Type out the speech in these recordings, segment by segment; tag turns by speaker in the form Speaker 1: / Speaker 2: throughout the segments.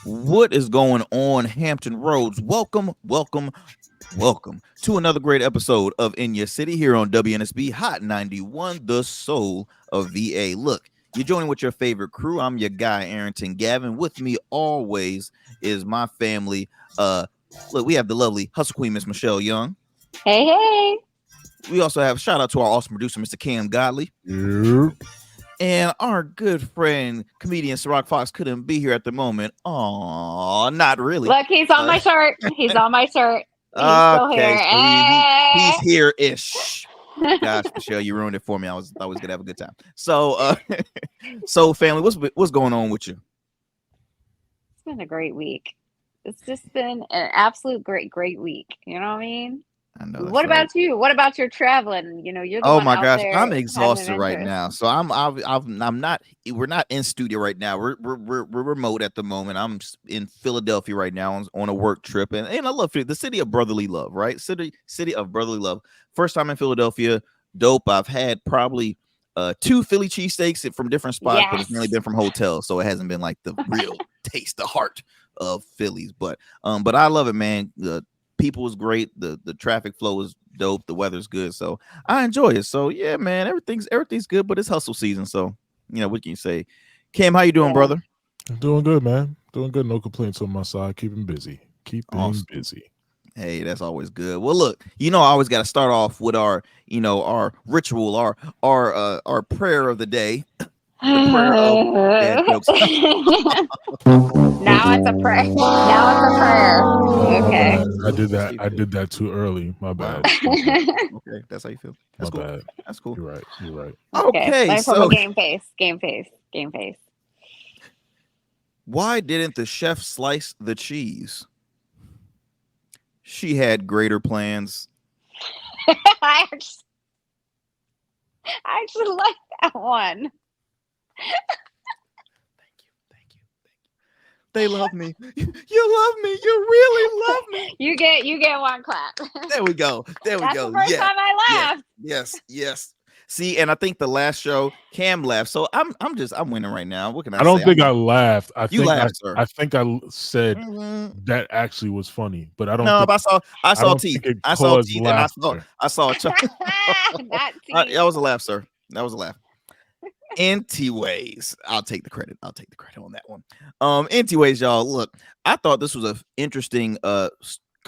Speaker 1: What is going on, Hampton Roads? Welcome to another great episode of In Your City here on WNSB Hot 91, the soul of VA. Look, you're joining with your favorite crew. I'm your guy, Arrington Gavin. With me always is my family. Look, we have the lovely Hustle Queen, Miss Michelle Young.
Speaker 2: Hey, hey.
Speaker 1: We also have a shout out to our awesome producer, Mr. Cam Godley.
Speaker 3: Yep.
Speaker 1: And our good friend, comedian Ciroc Fox couldn't be here at the moment. Aw, not really.
Speaker 2: Look, he's on my shirt. He's on my shirt. He's still
Speaker 1: Okay,
Speaker 2: here.
Speaker 1: so he's
Speaker 2: Hey.
Speaker 1: here-ish. Gosh, Michelle, you ruined it for me. I was gonna have a good time. So, so family, what's going on with you?
Speaker 2: It's been a great week. It's just been an absolute great week. You know what I mean?
Speaker 1: I know.
Speaker 2: What about you? What about your traveling? You know, you're the
Speaker 1: Oh
Speaker 2: one
Speaker 1: my
Speaker 2: out
Speaker 1: gosh,
Speaker 2: there
Speaker 1: I'm
Speaker 2: having
Speaker 1: exhausted right
Speaker 2: adventures.
Speaker 1: now. So I'm not. We're not in studio right now. We're remote at the moment. I'm in Philadelphia right now on a work trip, and I love the city of brotherly love, right? City of brotherly love. First time in Philadelphia, dope. I've had probably 2 Philly cheesesteaks from different spots, but it's mainly
Speaker 2: Yes.
Speaker 1: been from hotels, so it hasn't been like the real taste, the heart of Phillies. But I love it, man. The people is great. The traffic flow is dope. The weather's good, so I enjoy it. So yeah, man, everything's good, but it's hustle season. So what can you say? Cam, how you doing,
Speaker 2: Yeah.
Speaker 1: brother?
Speaker 3: I'm doing good, man. Doing good. No complaints on my side. Keeping busy. Keeping
Speaker 1: Awesome.
Speaker 3: busy.
Speaker 1: Hey, that's always good. Well, look, I always got to start off with our ritual, our prayer of the day. The prayer of dad jokes.
Speaker 2: Now it's a prayer. Now it's a prayer.
Speaker 3: My
Speaker 2: Okay.
Speaker 3: bad. I did
Speaker 1: That's how
Speaker 3: that.
Speaker 1: you
Speaker 3: I
Speaker 1: feel.
Speaker 3: did that too early. My
Speaker 1: Wow.
Speaker 3: bad.
Speaker 1: Okay, that's how you feel. That's
Speaker 3: My
Speaker 1: cool.
Speaker 3: bad.
Speaker 1: That's cool.
Speaker 3: You're right. You're right.
Speaker 2: Okay.
Speaker 1: Okay,
Speaker 2: Learn from a
Speaker 1: so
Speaker 2: game face. Game face. Game face.
Speaker 1: why didn't the chef slice the cheese? She had greater plans.
Speaker 2: I actually like that one.
Speaker 1: Thank you. They love me. You love me. You really love me.
Speaker 2: You get one clap.
Speaker 1: There we go. There we
Speaker 2: That's
Speaker 1: go.
Speaker 2: the first
Speaker 1: Yeah.
Speaker 2: time I
Speaker 1: Yes.
Speaker 2: laughed.
Speaker 1: Yes. See, and I think the last show Cam laughed. So I'm winning right now. What can I
Speaker 3: I don't
Speaker 1: say?
Speaker 3: think I laughed. I
Speaker 1: You
Speaker 3: think
Speaker 1: laughed, sir.
Speaker 3: I think I said
Speaker 1: Mhm.
Speaker 3: that actually was funny, but I don't
Speaker 1: No,
Speaker 3: think
Speaker 1: but I
Speaker 3: I
Speaker 1: saw
Speaker 3: don't
Speaker 1: teeth.
Speaker 3: think it
Speaker 1: I saw
Speaker 3: caused
Speaker 1: teeth, and
Speaker 3: laughter.
Speaker 1: I saw a chuck.
Speaker 2: Not teeth.
Speaker 1: That was a laugh, sir. That was a laugh. Anyways, I'll take the credit. I'll take the credit on that one. Anyways, y'all, look, I thought this was an interesting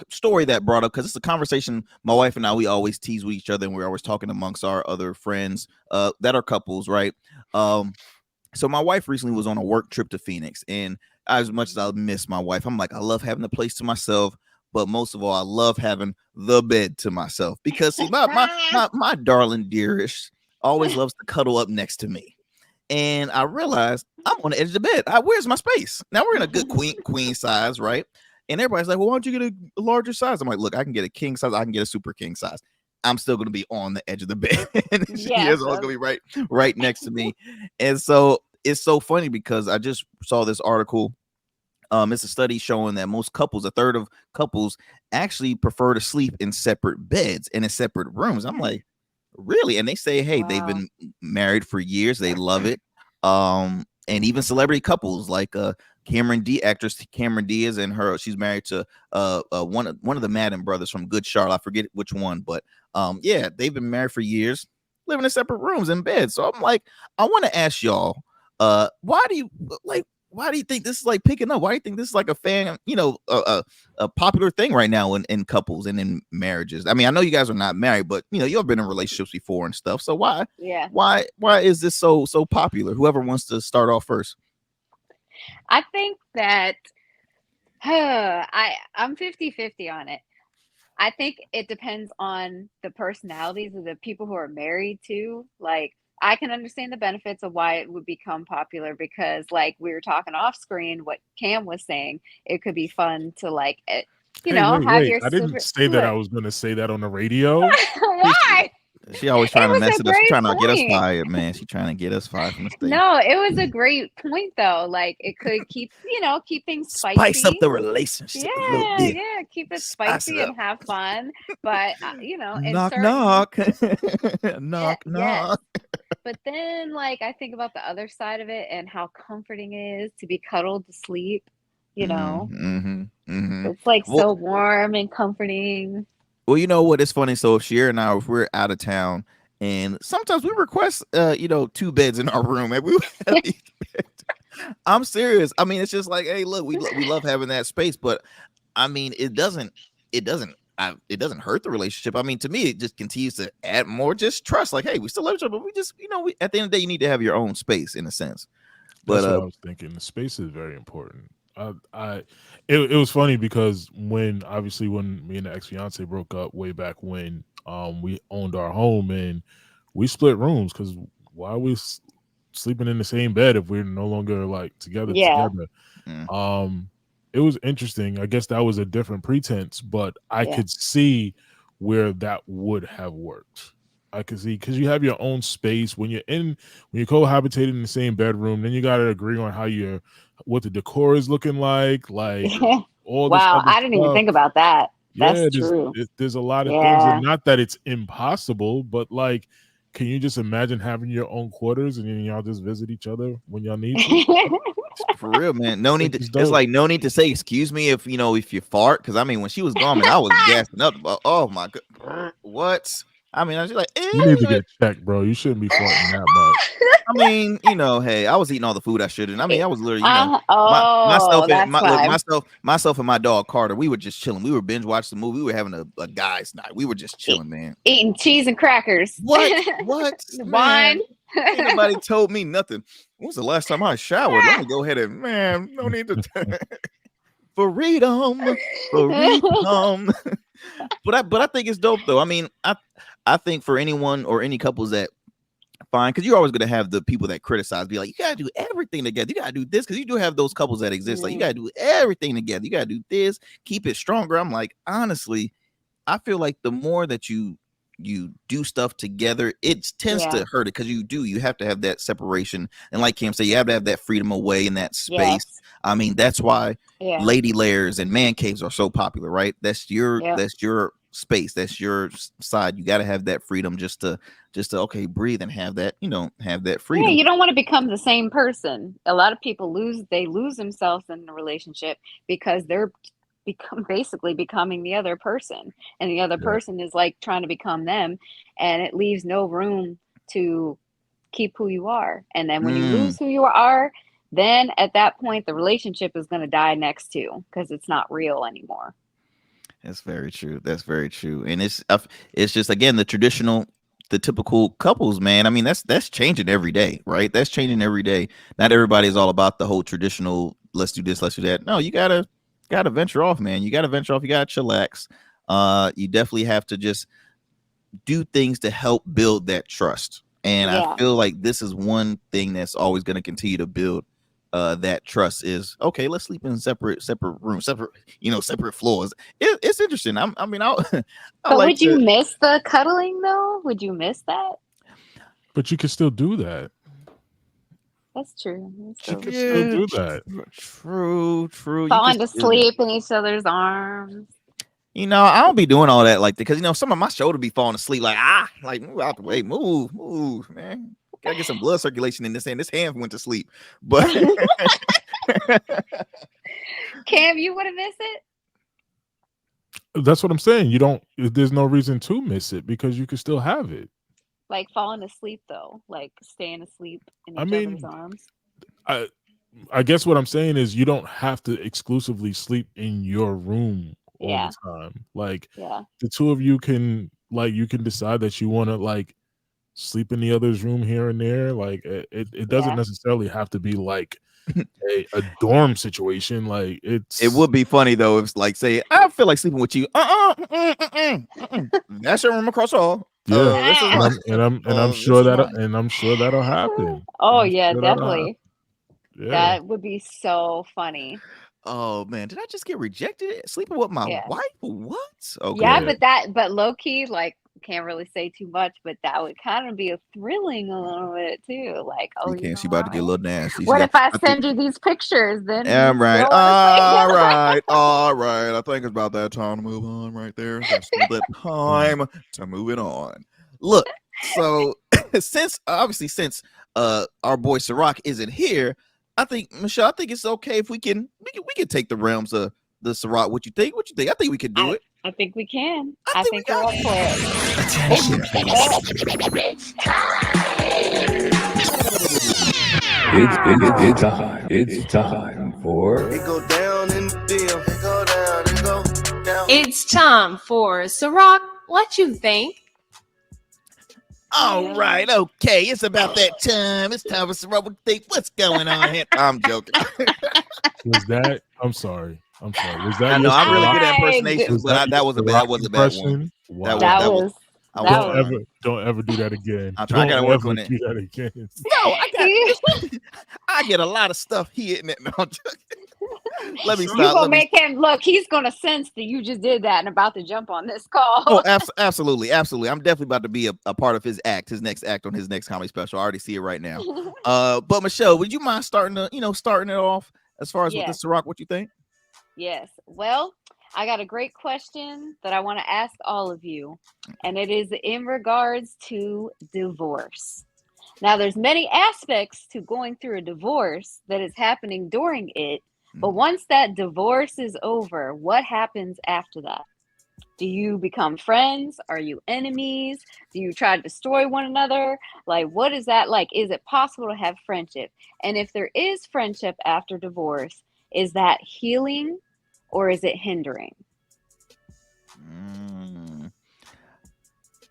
Speaker 1: story that brought up because it's a conversation my wife and I we always tease with each other, and we're always talking amongst our other friends that are couples, right? So my wife recently was on a work trip to Phoenix, and as much as I miss my wife, I'm like, I love having the place to myself, but most of all, I love having the bed to myself because see, my darling dearest always loves to cuddle up next to me. And I realized I'm on the edge of the bed. Where's my space? Now we're in a good queen size, right? And everybody's like, well, why don't you get a larger size? I'm like, look, I can get a king size, I can get a super king size. I'm still gonna be on the edge of the bed. And she
Speaker 2: Yes.
Speaker 1: is always gonna be right next to me. And so it's so funny because I just saw this article. It's a study showing that most couples, a third of couples, actually prefer to sleep in separate beds and in separate rooms. I'm like, really? And they say, hey, they've
Speaker 2: Wow.
Speaker 1: been married for years, they love it. And even celebrity couples like actress Cameron Diaz and her, she's married to one of the Madden brothers from Good Charlotte. I forget which one, but yeah, they've been married for years, living in separate rooms in bed. So I'm like, I want to ask y'all, why do you think this is like picking up? Why do you think this is like a popular thing right now in couples and in marriages? I mean, I know you guys are not married, but you've been in relationships before and stuff. So why
Speaker 2: Yeah.
Speaker 1: is this so popular? Whoever wants to start off first.
Speaker 2: I think that I'm 50-50 on it. I think it depends on the personalities of the people who are married too. Like, I can understand the benefits of why it would become popular because, like we were talking off screen, what Cam was saying, it could be fun to
Speaker 3: Hey,
Speaker 2: have
Speaker 3: wait.
Speaker 2: your
Speaker 3: I didn't
Speaker 2: super.
Speaker 3: say that I was going to say that on the radio.
Speaker 2: Why?
Speaker 1: She always
Speaker 2: It
Speaker 1: trying to
Speaker 2: was
Speaker 1: mess
Speaker 2: a
Speaker 1: it up. She's
Speaker 2: great
Speaker 1: trying to get us
Speaker 2: point.
Speaker 1: fired, man. She's trying to get us fired from the state.
Speaker 2: No, it was a great point though. Like, it could keep things
Speaker 1: Spice up
Speaker 2: spicy.
Speaker 1: the relationship a little bit.
Speaker 2: Yeah, keep it
Speaker 1: Spice
Speaker 2: spicy
Speaker 1: it
Speaker 2: and
Speaker 1: up.
Speaker 2: have fun. But in
Speaker 1: Knock
Speaker 2: certain
Speaker 1: knock.
Speaker 2: yes,
Speaker 1: knock.
Speaker 2: but then like I think about the other side of it and how comforting it is to be cuddled to sleep. you know. It's like
Speaker 1: Well,
Speaker 2: so warm and comforting.
Speaker 1: well, you know what? It's funny. So Shira and I, if we're out of town, and sometimes we request, two beds in our room, and we would have each bed. I'm serious. I mean, it's just like, hey, look, we love having that space, but I mean, it doesn't hurt the relationship. I mean, to me, it just continues to add more just trust. Like, hey, we still love each other, but we just, we at the end of the day, you need to have your own space in a sense.
Speaker 3: That's what
Speaker 1: But
Speaker 3: I was thinking. The space is very important. It was funny because when me and the ex fiance broke up way back when, we owned our home and we split rooms because why are we sleeping in the same bed if we're no longer like together
Speaker 2: Yeah.
Speaker 3: together?
Speaker 1: mm,
Speaker 3: It was interesting. I guess that was a different pretense, but I
Speaker 2: Yeah.
Speaker 3: could see where that would have worked. I could see because you have your own space when you're cohabitating in the same bedroom. Then you got to agree on what the decor is looking like all this
Speaker 2: Wow,
Speaker 3: other
Speaker 2: I didn't even
Speaker 3: stuff.
Speaker 2: think about that.
Speaker 3: Yeah,
Speaker 2: That's true.
Speaker 3: there's a lot of things, and
Speaker 2: Yeah.
Speaker 3: not that it's impossible, but like, can you just imagine having your own quarters and then y'all just visit each other when y'all need to?
Speaker 1: for real, man. No
Speaker 3: I think
Speaker 1: need to.
Speaker 3: it's
Speaker 1: It's
Speaker 3: dope.
Speaker 1: like no need to say excuse me if you fart. Because I mean, when she was gone, man, I was gassing up. Oh my god, what? I mean, I was just like,
Speaker 3: You need to get checked, bro. You shouldn't be farting that much.
Speaker 1: I mean, hey, I was eating all the food I shouldn't. I mean, I was literally,
Speaker 2: Oh, that's why.
Speaker 1: myself and my dog Carter, we were just chilling. We were binge watching the movie. We were having a guys' night. We were just
Speaker 2: E-
Speaker 1: chilling, man.
Speaker 2: Eating cheese and crackers.
Speaker 1: What, man?
Speaker 2: Wine.
Speaker 1: Ain't nobody told me nothing. When was the last time I showered? Let me go ahead and, man, no need to. Freedom, freedom. But I think it's dope though. I mean, I think for anyone or any couples that fine, because you're always gonna have the people that criticize, be like, you gotta do everything together, you gotta do this, because you do have those couples that exist, like you gotta do everything together, you gotta do this, keep it stronger. I'm like, honestly, I feel like the more that you do stuff together, it tends
Speaker 2: Yeah.
Speaker 1: to hurt it, because you have to have that separation, and like Kim said, you have to have that freedom away in that space.
Speaker 2: Yes.
Speaker 1: I mean, that's why
Speaker 2: Yeah.
Speaker 1: lady layers and man caves are so popular, right? That's your
Speaker 2: Yep.
Speaker 1: space, that's your side. You got to have that freedom just to okay, breathe and have that, have that
Speaker 2: Yeah,
Speaker 1: freedom.
Speaker 2: you don't want to become the same person. A lot of people lose themselves in a relationship because they're basically becoming the other person, and the other
Speaker 3: Yeah.
Speaker 2: person is like trying to become them, and it leaves no room to keep who you are. And then when you
Speaker 1: Mm,
Speaker 2: lose who you are, then at that point the relationship is going to die next to, because it's not real anymore.
Speaker 1: that's very true. That's very true. And it's just, again, the typical couples, man. I mean, that's changing every day, right? That's changing every day. Not everybody is all about the whole traditional, let's do this, let's do that. No, you gotta venture off, man. You gotta venture off. You gotta chillax. You definitely have to just do things to help build that trust. And I
Speaker 2: Yeah.
Speaker 1: feel like this is one thing that's always going to continue to build that trust. Is okay, let's sleep in separate rooms, separate floors. It's interesting. I mean, I
Speaker 2: But
Speaker 1: like
Speaker 2: would you
Speaker 1: to.
Speaker 2: miss the cuddling though? Would you miss that?
Speaker 3: But you can still do that.
Speaker 2: That's true. That's
Speaker 3: You
Speaker 2: still
Speaker 3: can
Speaker 2: the
Speaker 3: still
Speaker 2: truth.
Speaker 1: Yeah,
Speaker 3: do that.
Speaker 1: true. You can
Speaker 2: Falling to
Speaker 1: still do.
Speaker 2: sleep in each other's arms.
Speaker 1: I don't be doing all that like that, because some of my shoulder be falling asleep. Like move out the way, move, man. Gotta get some blood circulation in this hand. This hand went to sleep, but
Speaker 2: Cam, you would have missed it?
Speaker 3: That's what I'm saying. There's no reason to miss it because you can still have it.
Speaker 2: Like falling asleep though, like staying asleep in
Speaker 3: I
Speaker 2: each other's
Speaker 3: mean,
Speaker 2: arms.
Speaker 3: I I guess what I'm saying is you don't have to exclusively sleep in your room all the
Speaker 2: Yeah.
Speaker 3: time. Like
Speaker 2: Yeah.
Speaker 3: the two of you can decide that you want to like sleep in the other's room here and there. Like it doesn't
Speaker 2: Yeah.
Speaker 3: necessarily have to be like a dorm situation. Like
Speaker 1: it
Speaker 3: it's
Speaker 1: would be funny though if, like, say, I feel like sleeping with you. That's your room across the hall.
Speaker 3: yeah.
Speaker 1: This is
Speaker 3: And
Speaker 1: my.
Speaker 3: I'm
Speaker 1: This
Speaker 3: sure
Speaker 1: is mine.
Speaker 3: that'll happen.
Speaker 2: Oh
Speaker 3: I'm
Speaker 2: yeah,
Speaker 3: sure that'll happen.
Speaker 2: definitely.
Speaker 3: Yeah.
Speaker 2: That would be so funny.
Speaker 1: Oh man, did I just get rejected sleeping with my
Speaker 2: Yeah.
Speaker 1: wife? What? Okay.
Speaker 2: Yeah,
Speaker 3: Yeah.
Speaker 2: but low key, like, can't really say too much, but that would kind of be a thrilling a little bit too. Like, oh,
Speaker 1: You
Speaker 2: you
Speaker 1: can't.
Speaker 2: know
Speaker 1: She about to get a
Speaker 2: what?
Speaker 1: little nasty. She
Speaker 2: What
Speaker 1: got.
Speaker 2: if I
Speaker 1: I think.
Speaker 2: send you these pictures? Then you
Speaker 1: I'm right.
Speaker 2: still want to
Speaker 1: All
Speaker 2: sleep?
Speaker 1: right. All right. I think it's about that time to move on right there. That's the time to move it on. Look, so since our boy Ciroc isn't here, I think, Michelle, I think it's okay if we can take the realms of the Ciroc. What you think? What you think? I think we could do it.
Speaker 2: I think we can.
Speaker 1: I
Speaker 2: I
Speaker 1: think we
Speaker 2: think we're up for it.
Speaker 4: Attention,
Speaker 2: Oh,
Speaker 4: please. It's time for
Speaker 5: It go down in the deal. It go down. It go down.
Speaker 6: It's time for Ciroc. What you think?
Speaker 1: All right, okay. It's about that time. It's time for Ciroc. What you think? What's going on here? I'm joking.
Speaker 3: Was that? I'm sorry. Was that?
Speaker 1: I know
Speaker 3: your
Speaker 1: I'm really good at
Speaker 2: I-
Speaker 1: impersonations, but that was a bad one.
Speaker 3: impression? Wow.
Speaker 2: that was.
Speaker 1: I
Speaker 2: That
Speaker 1: was
Speaker 2: was.
Speaker 3: Don't ever do that again.
Speaker 1: I'll try. I gotta
Speaker 3: Don't
Speaker 1: work
Speaker 3: ever
Speaker 1: on it.
Speaker 3: Do that again.
Speaker 1: No, I get a lot of stuff hitting it. No, I'm joking. Let me
Speaker 2: You
Speaker 1: stop.
Speaker 2: gonna
Speaker 1: Let me.
Speaker 2: make him look? He's gonna sense that you just did that and about to jump on this call.
Speaker 1: Oh, absolutely. I'm definitely about to be a part of his next act on his next comedy special. I already see it right now. But Michelle, would you mind starting it off as far as with
Speaker 2: Yes.
Speaker 1: the Ciroc? What you think?
Speaker 2: Yes. Well, I got a great question that I want to ask all of you, and it is in regards to divorce. Now, there's many aspects to going through a divorce that is happening during it, but once that divorce is over, what happens after that? Do you become friends? Are you enemies? Do you try to destroy one another? Like, what is that like? Is it possible to have friendship? And if there is friendship after divorce, is that healing or is it hindering?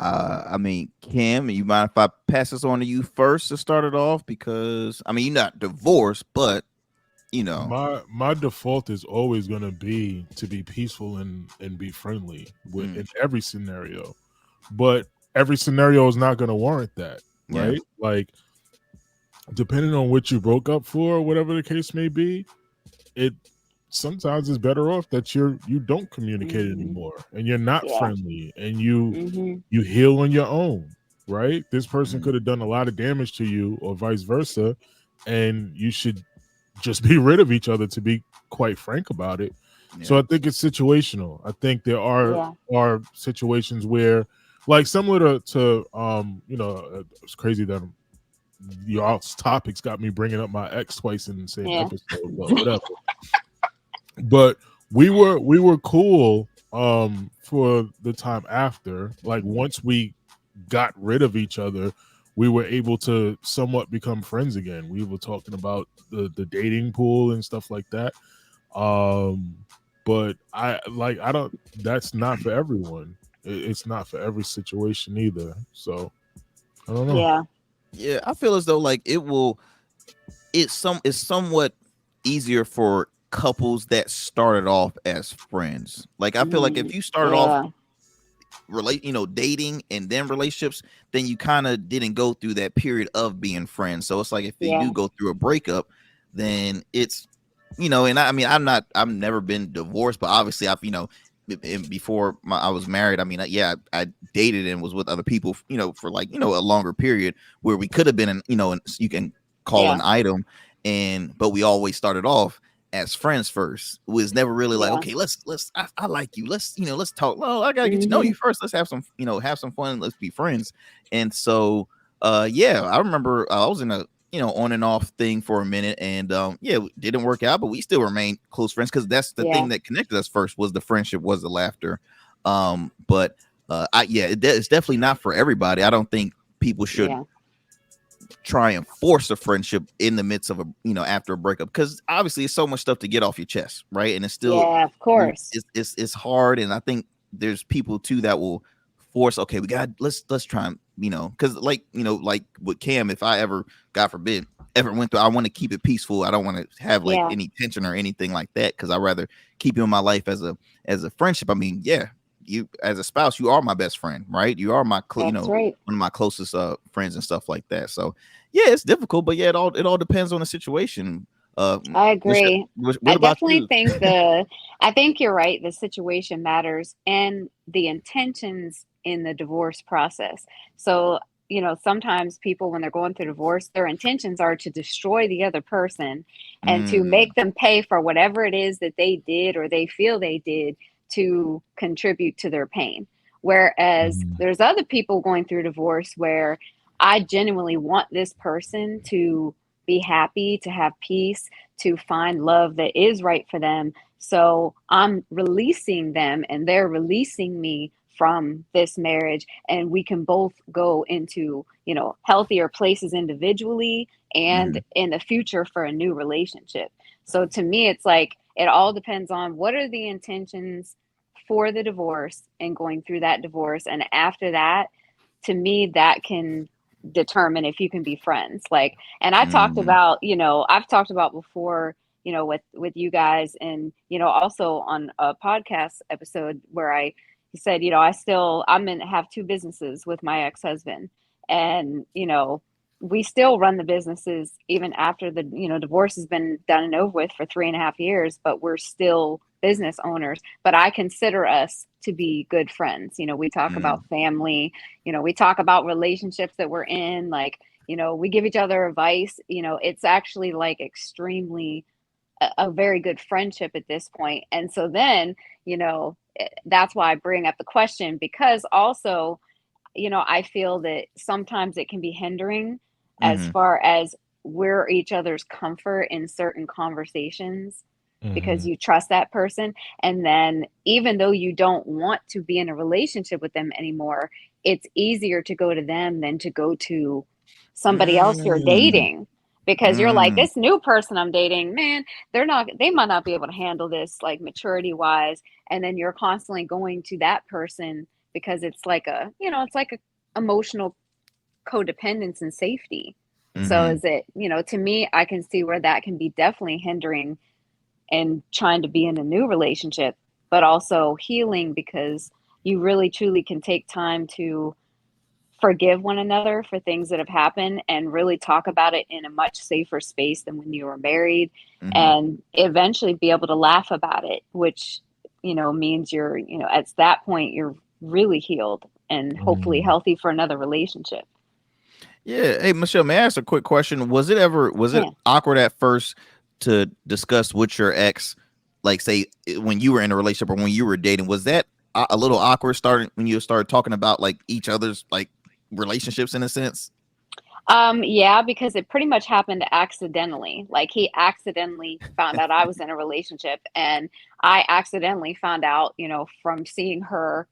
Speaker 1: I mean, Kim, you mind if I pass this on to you first to start it off? Because I mean, you're not divorced, but
Speaker 3: my default is always going to be peaceful and be friendly in every scenario, but every scenario is not going to warrant that, right?
Speaker 1: Yeah.
Speaker 3: Like, depending on what you broke up for, or whatever the case may be, it sometimes it's better off that you don't communicate anymore, and you're not friendly, and you heal on your own, right? This person could have done a lot of damage to you, or vice versa, and you should just be rid of each other, to be quite frank about it. So I think it's situational. I think there are situations where, like, similar to it's crazy that y'all's topics got me bringing up my ex twice in the same episode, but whatever. But we were cool for the time after. Like, once we got rid of each other, we were able to somewhat become friends again. We were talking about the dating pool and stuff like that. But that's not for everyone. It's not for every situation either. So I don't know.
Speaker 1: Yeah, I feel as though like it's somewhat easier for couples that started off as friends. Like, I feel like if you started off dating and then relationships, then you kind of didn't go through that period of being friends. So it's like, if you do go through a breakup, then it's and I've never been divorced, but obviously I've before I was married, I mean, I dated and was with other people, for like, a longer period where we could have been and you can call an item, but we always started off as friends first. It was never really like, okay, let's I like you, let's talk. Well, I gotta get to know you first. Let's have some fun. Let's be friends. And so I remember I was in a on and off thing for a minute, and it didn't work out, but we still remain close friends, because that's the thing that connected us first, was the friendship, was the laughter. But it's definitely not for everybody. I don't think people should try and force a friendship in the midst of after a breakup, because obviously it's so much stuff to get off your chest, right? And it's still
Speaker 2: of course
Speaker 1: it's hard. And I think there's people too that will force, okay, let's try and because like with Cam, if I ever, God forbid, ever went through, I want to keep it peaceful. I don't want to have like any tension or anything like that, because I'd rather keep you in my life as a friendship. I mean, you as a spouse, you are my best friend, right? You are my one of my closest friends and stuff like that. So it's difficult, but it all depends on the situation.
Speaker 2: I agree.
Speaker 1: What
Speaker 2: I
Speaker 1: about
Speaker 2: definitely
Speaker 1: you?
Speaker 2: think I think you're right. The situation matters, and the intentions in the divorce process. So, sometimes people, when they're going through divorce, their intentions are to destroy the other person and to make them pay for whatever it is that they did or they feel they did to contribute to their pain. Whereas there's other people going through divorce where I genuinely want this person to be happy, to have peace, to find love that is right for them. So I'm releasing them and they're releasing me from this marriage, and we can both go into, healthier places individually and
Speaker 1: Mhm.
Speaker 2: in the future for a new relationship. So to me, it's like it all depends on what are the intentions for the divorce and going through that divorce. And after that, to me, that can determine if you can be friends. Like, and I talked
Speaker 1: Mhm.
Speaker 2: about, I've talked about before, with you guys, and, also on a podcast episode where I said, have two businesses with my ex-husband. And, we still run the businesses even after the, divorce has been done and over with for 3.5 years, but we're still business owners. But I consider us to be good friends. We talk
Speaker 1: Mhm.
Speaker 2: about family, we talk about relationships that we're in, like, we give each other advice. It's actually like extremely a very good friendship at this point. And so then, that's why I bring up the question, because also, I feel that sometimes it can be hindering as
Speaker 1: Mhm.
Speaker 2: far as we're each other's comfort in certain conversations, because
Speaker 3: Mm-hmm.
Speaker 2: you trust that person. And then even though you don't want to be in a relationship with them anymore, it's easier to go to them than to go to somebody else you're
Speaker 1: Mm.
Speaker 2: dating, because you're like,
Speaker 1: Mm.
Speaker 2: this new person I'm dating, man, they might not be able to handle this, like, maturity wise. And then you're constantly going to that person because it's like a emotional codependence and safety. So
Speaker 1: Mhm.
Speaker 2: is it, to me, I can see where that can be definitely hindering and trying to be in a new relationship, but also healing, because you really truly can take time to forgive one another for things that have happened and really talk about it in a much safer space than when you were married,
Speaker 1: Mhm.
Speaker 2: and eventually be able to laugh about it, which, means you're, at that point, you're really healed and hopefully
Speaker 3: Mm.
Speaker 2: healthy for another relationship.
Speaker 1: Yeah. Hey, Michelle, may I ask a quick question? Was it
Speaker 2: Yeah.
Speaker 1: awkward at first to discuss with your ex, like say when you were in a relationship or when you were dating? Was that a little awkward starting when you started talking about like each other's like relationships in a sense?
Speaker 2: Yeah, because it pretty much happened accidentally. Like, he accidentally found out I was in a relationship, and I accidentally found out, from seeing her,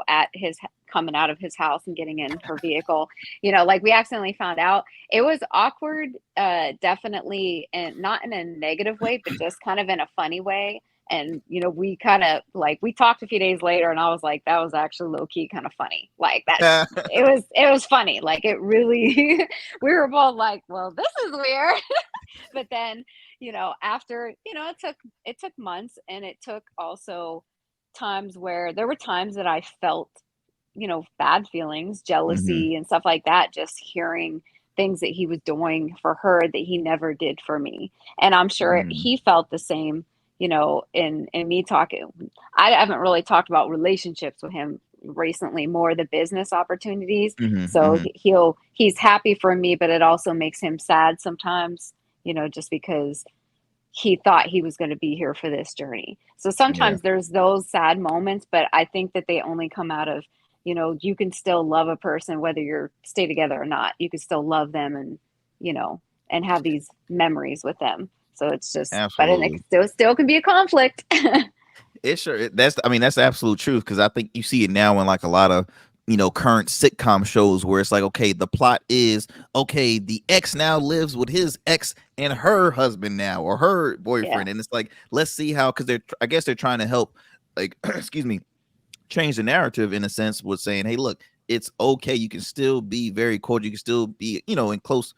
Speaker 2: at his coming out of his house and getting in her vehicle. Like, we accidentally found out. It was awkward, definitely, and not in a negative way, but just kind of in a funny way. And, we kind of like, we talked a few days later, and I was like, that was actually low key kind of funny. Like, that it was funny. Like, it really we were both like, well, this is weird. But then, after, it took months, and it took also times where there were times that I felt, bad feelings,
Speaker 1: Mhm.
Speaker 2: jealousy and stuff like that, just hearing things that he was doing for her that he never did for me. And I'm sure
Speaker 1: Mhm.
Speaker 2: he felt the same, in me talking. I haven't really talked about relationships with him recently, more the business opportunities.
Speaker 1: Mhm.
Speaker 2: So
Speaker 1: Mhm.
Speaker 2: he's happy for me, but it also makes him sad sometimes, just because he thought he was going to be here for this journey. So
Speaker 1: Yeah.
Speaker 2: sometimes there's those sad moments, but I think that they only come out of, you can still love a person whether you're stay together or not. You can still love them, and, you know, and have these memories with them. So it's just, but it
Speaker 1: Absolutely.
Speaker 2: still can be a conflict.
Speaker 1: It sure that's I mean that's the absolute truth, because I think you see it now in like a lot of current sitcom shows where it's like, okay, the plot is, okay, the ex now lives with his ex and her husband now, or her
Speaker 2: Yeah.
Speaker 1: boyfriend, and it's like, let's see how, because I guess they're trying to help, like excuse me, change the narrative in a sense with saying, hey, look, it's okay, you can still be very cordial, you can still be in close,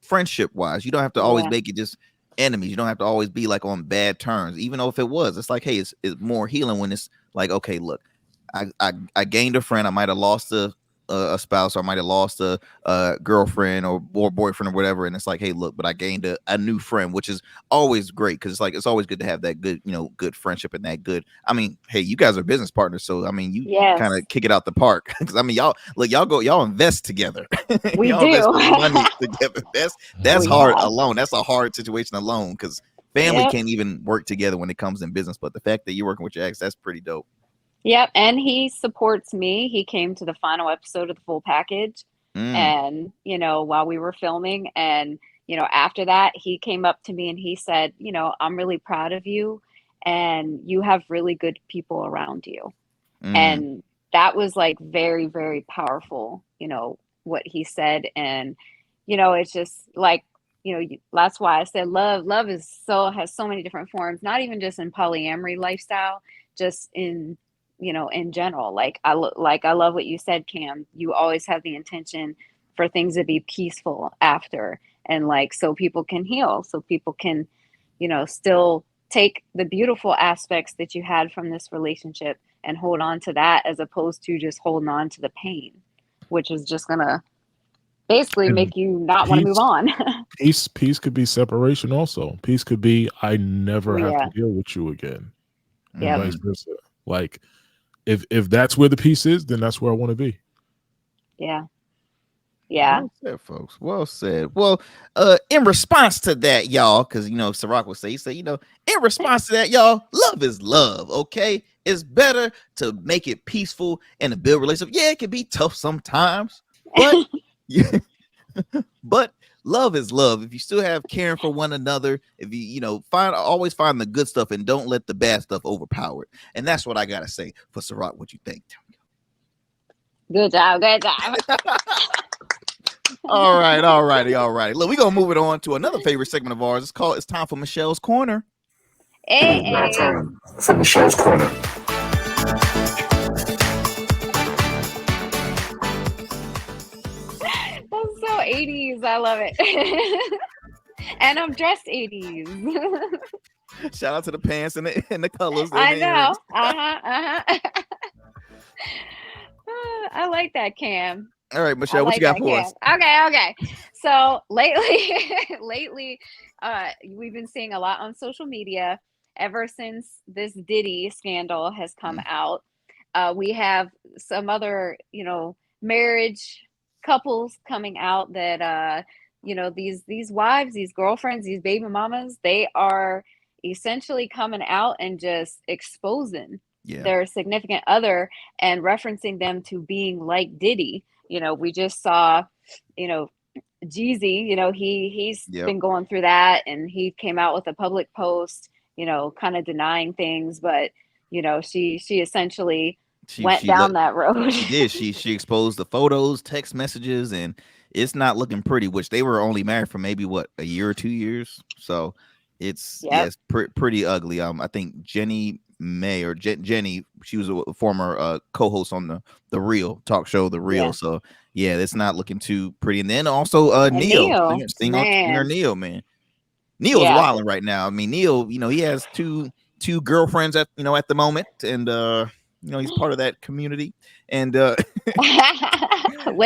Speaker 1: friendship wise, you don't have to always
Speaker 2: Yeah.
Speaker 1: make it just enemies, you don't have to always be like on bad terms, even though if it was, it's like, hey, it's more healing when it's like, okay, look, I gained a friend, I might have lost a spouse, or I might have lost a girlfriend or boyfriend or whatever, and it's like, hey, look, but I gained a new friend, which is always great, because it's like, it's always good to have that good good friendship, and that good, I mean, hey, you guys are business partners, so I mean, you kind
Speaker 2: Yes,
Speaker 1: of kick it out the park, because I mean, y'all look, y'all invest together.
Speaker 2: we
Speaker 1: Y'all invest
Speaker 2: do.
Speaker 1: money together. That's
Speaker 2: We
Speaker 1: hard
Speaker 2: have.
Speaker 1: alone, that's a hard situation alone, because family
Speaker 2: Yep.
Speaker 1: can't even work together when it comes in business, but the fact that you're working with your ex, that's pretty dope.
Speaker 2: Yep, and he supports me. He came to the final episode of the full package,
Speaker 1: Mm,
Speaker 2: and, while we were filming, and, after that, he came up to me and he said, I'm really proud of you and you have really good people around you. And that was like very, very powerful, what he said. And, it's just like, that's why I said love has so many different forms, not even just in polyamory lifestyle, just in, in general. Like I love what you said, Cam. You always have the intention for things to be peaceful after, and like, so people can heal, so people can, still take the beautiful aspects that you had from this relationship and hold on to that, as opposed to just holding on to the pain, which is just gonna basically
Speaker 3: And
Speaker 2: make you not want to move on.
Speaker 3: peace could be separation also. Peace could be I never have
Speaker 2: Yeah.
Speaker 3: to deal with you again, and
Speaker 2: Yep.
Speaker 3: vice versa. Like if that's where the peace is, then that's where I want to be.
Speaker 2: Yeah. Yeah.
Speaker 1: Well said, folks. Well said. Well, in response to that, y'all, because Ciroc would say, in response to that, y'all, love is love. Okay, it's better to make it peaceful and to build relationships. Yeah, it can be tough sometimes, but but love is love. If you still have caring for one another, if always find the good stuff and don't let the bad stuff overpower it. And that's what I gotta say for Ciroc. What you think?
Speaker 2: Good job. Good job.
Speaker 1: All righty. Look, we're gonna move it on to another favorite segment of ours. It's time for Michelle's Corner.
Speaker 4: Now
Speaker 2: Hey.
Speaker 4: time for Michelle's Corner.
Speaker 2: That's so 80s. I love it. And I'm dressed 80s.
Speaker 1: Shout out to the pants and the colors.
Speaker 2: I know. I like that, Cam.
Speaker 1: All right, Michelle, what you got for us?
Speaker 2: Okay. So lately, we've been seeing a lot on social media ever since this Diddy scandal has come out. We have some other, marriage couples coming out that, these wives, these girlfriends, these baby mamas, they are essentially coming out and just exposing their significant other and referencing them to being like Diddy. We just saw, Jeezy, he's been going through that, and he came out with a public post, kind of denying things, but she essentially went down that road.
Speaker 1: She did. She exposed the photos, text messages, and it's not looking pretty. Which they were only married for maybe a year or 2 years, so it's pretty ugly. I think Jenny May or Jenny, she was a former co-host on the Real talk show, The Real. So yeah, it's not looking too pretty. And then also Neil, singer Neil, man. Neil's wilding right now. I mean, Neil, he has two girlfriends at the moment, and he's part of that community. And
Speaker 2: what's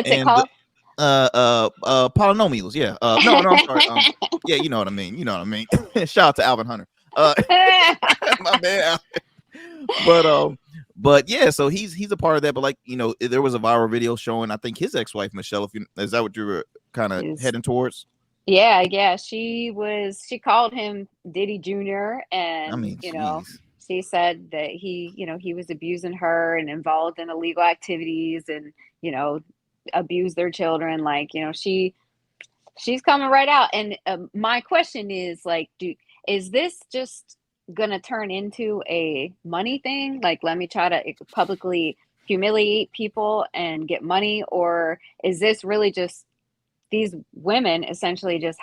Speaker 2: it called?
Speaker 1: Polynomials. Yeah. No, I'm sorry. Yeah, you know what I mean. Shout out to Alvin Hunter. My man. But yeah, so he's a part of that. But there was a viral video showing, I think, his ex-wife Michelle. Is that what you were kind of heading towards?
Speaker 2: Yeah. She called him Diddy Jr. And
Speaker 1: I mean,
Speaker 2: she said that he was abusing her and involved in illegal activities and abused their children. Like, she's coming right out. And my question is, like, is this just gonna turn into a money thing? Like, let me try to publicly humiliate people and get money? Or is this really just these women essentially just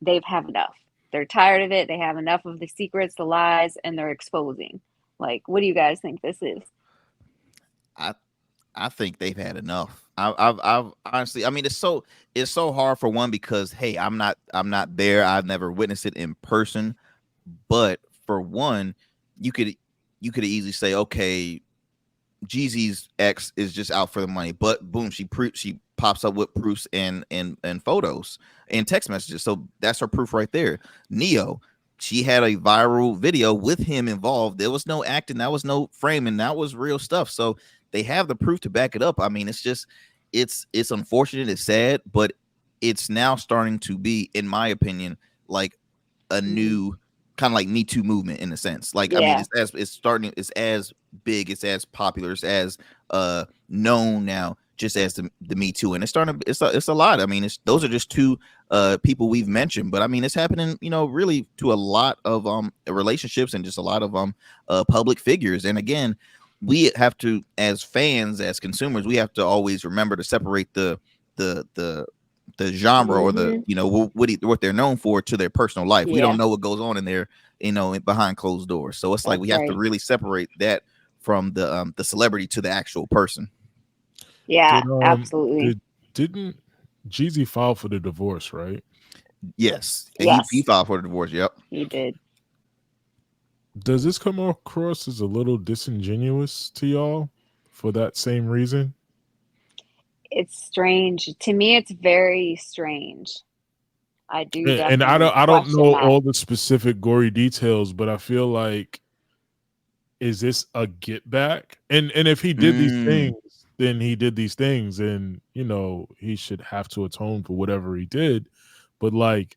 Speaker 2: they've had enough? They're tired of it. They have enough of the secrets, the lies, and they're exposing. Like, what do you guys think this is?
Speaker 1: I think they've had enough. I've honestly, I mean, it's so hard for one, because hey, I'm not there. I've never witnessed it in person. But for one, you could easily say, okay, Jeezy's ex is just out for the money, but boom, she pops up with proofs and photos and text messages. So that's her proof right there. Neo, she had a viral video with him involved. There was no acting, that was no framing, that was real stuff. So they have the proof to back it up. I mean, it's unfortunate, it's sad, but it's now starting to be, in my opinion, like a new kind of like Me Too movement in a sense. Like, I mean, it's as big, it's as popular, it's as known now, just as the Me Too, and it's starting to, it's a lot. I mean, those are just two people we've mentioned, but I mean, it's happening, really to a lot of relationships and just a lot of public figures. And again, we have to, as fans, as consumers, we have to always remember to separate the genre or the what they're known for to their personal life. We don't know what goes on in there, behind closed doors. So it's like we have to really separate that from the celebrity to the actual person.
Speaker 2: Yeah, absolutely.
Speaker 3: Didn't Jeezy file for the divorce, right?
Speaker 1: Yes.
Speaker 2: Yes.
Speaker 1: He filed for the divorce. Yep.
Speaker 2: He did.
Speaker 3: Does this come across as a little disingenuous to y'all for that same reason?
Speaker 2: It's strange. To me, it's very strange. I do.
Speaker 3: And I don't know all the specific gory details, but I feel like, is this a get back? And if he did these things, then he did these things, and he should have to atone for whatever he did. But like,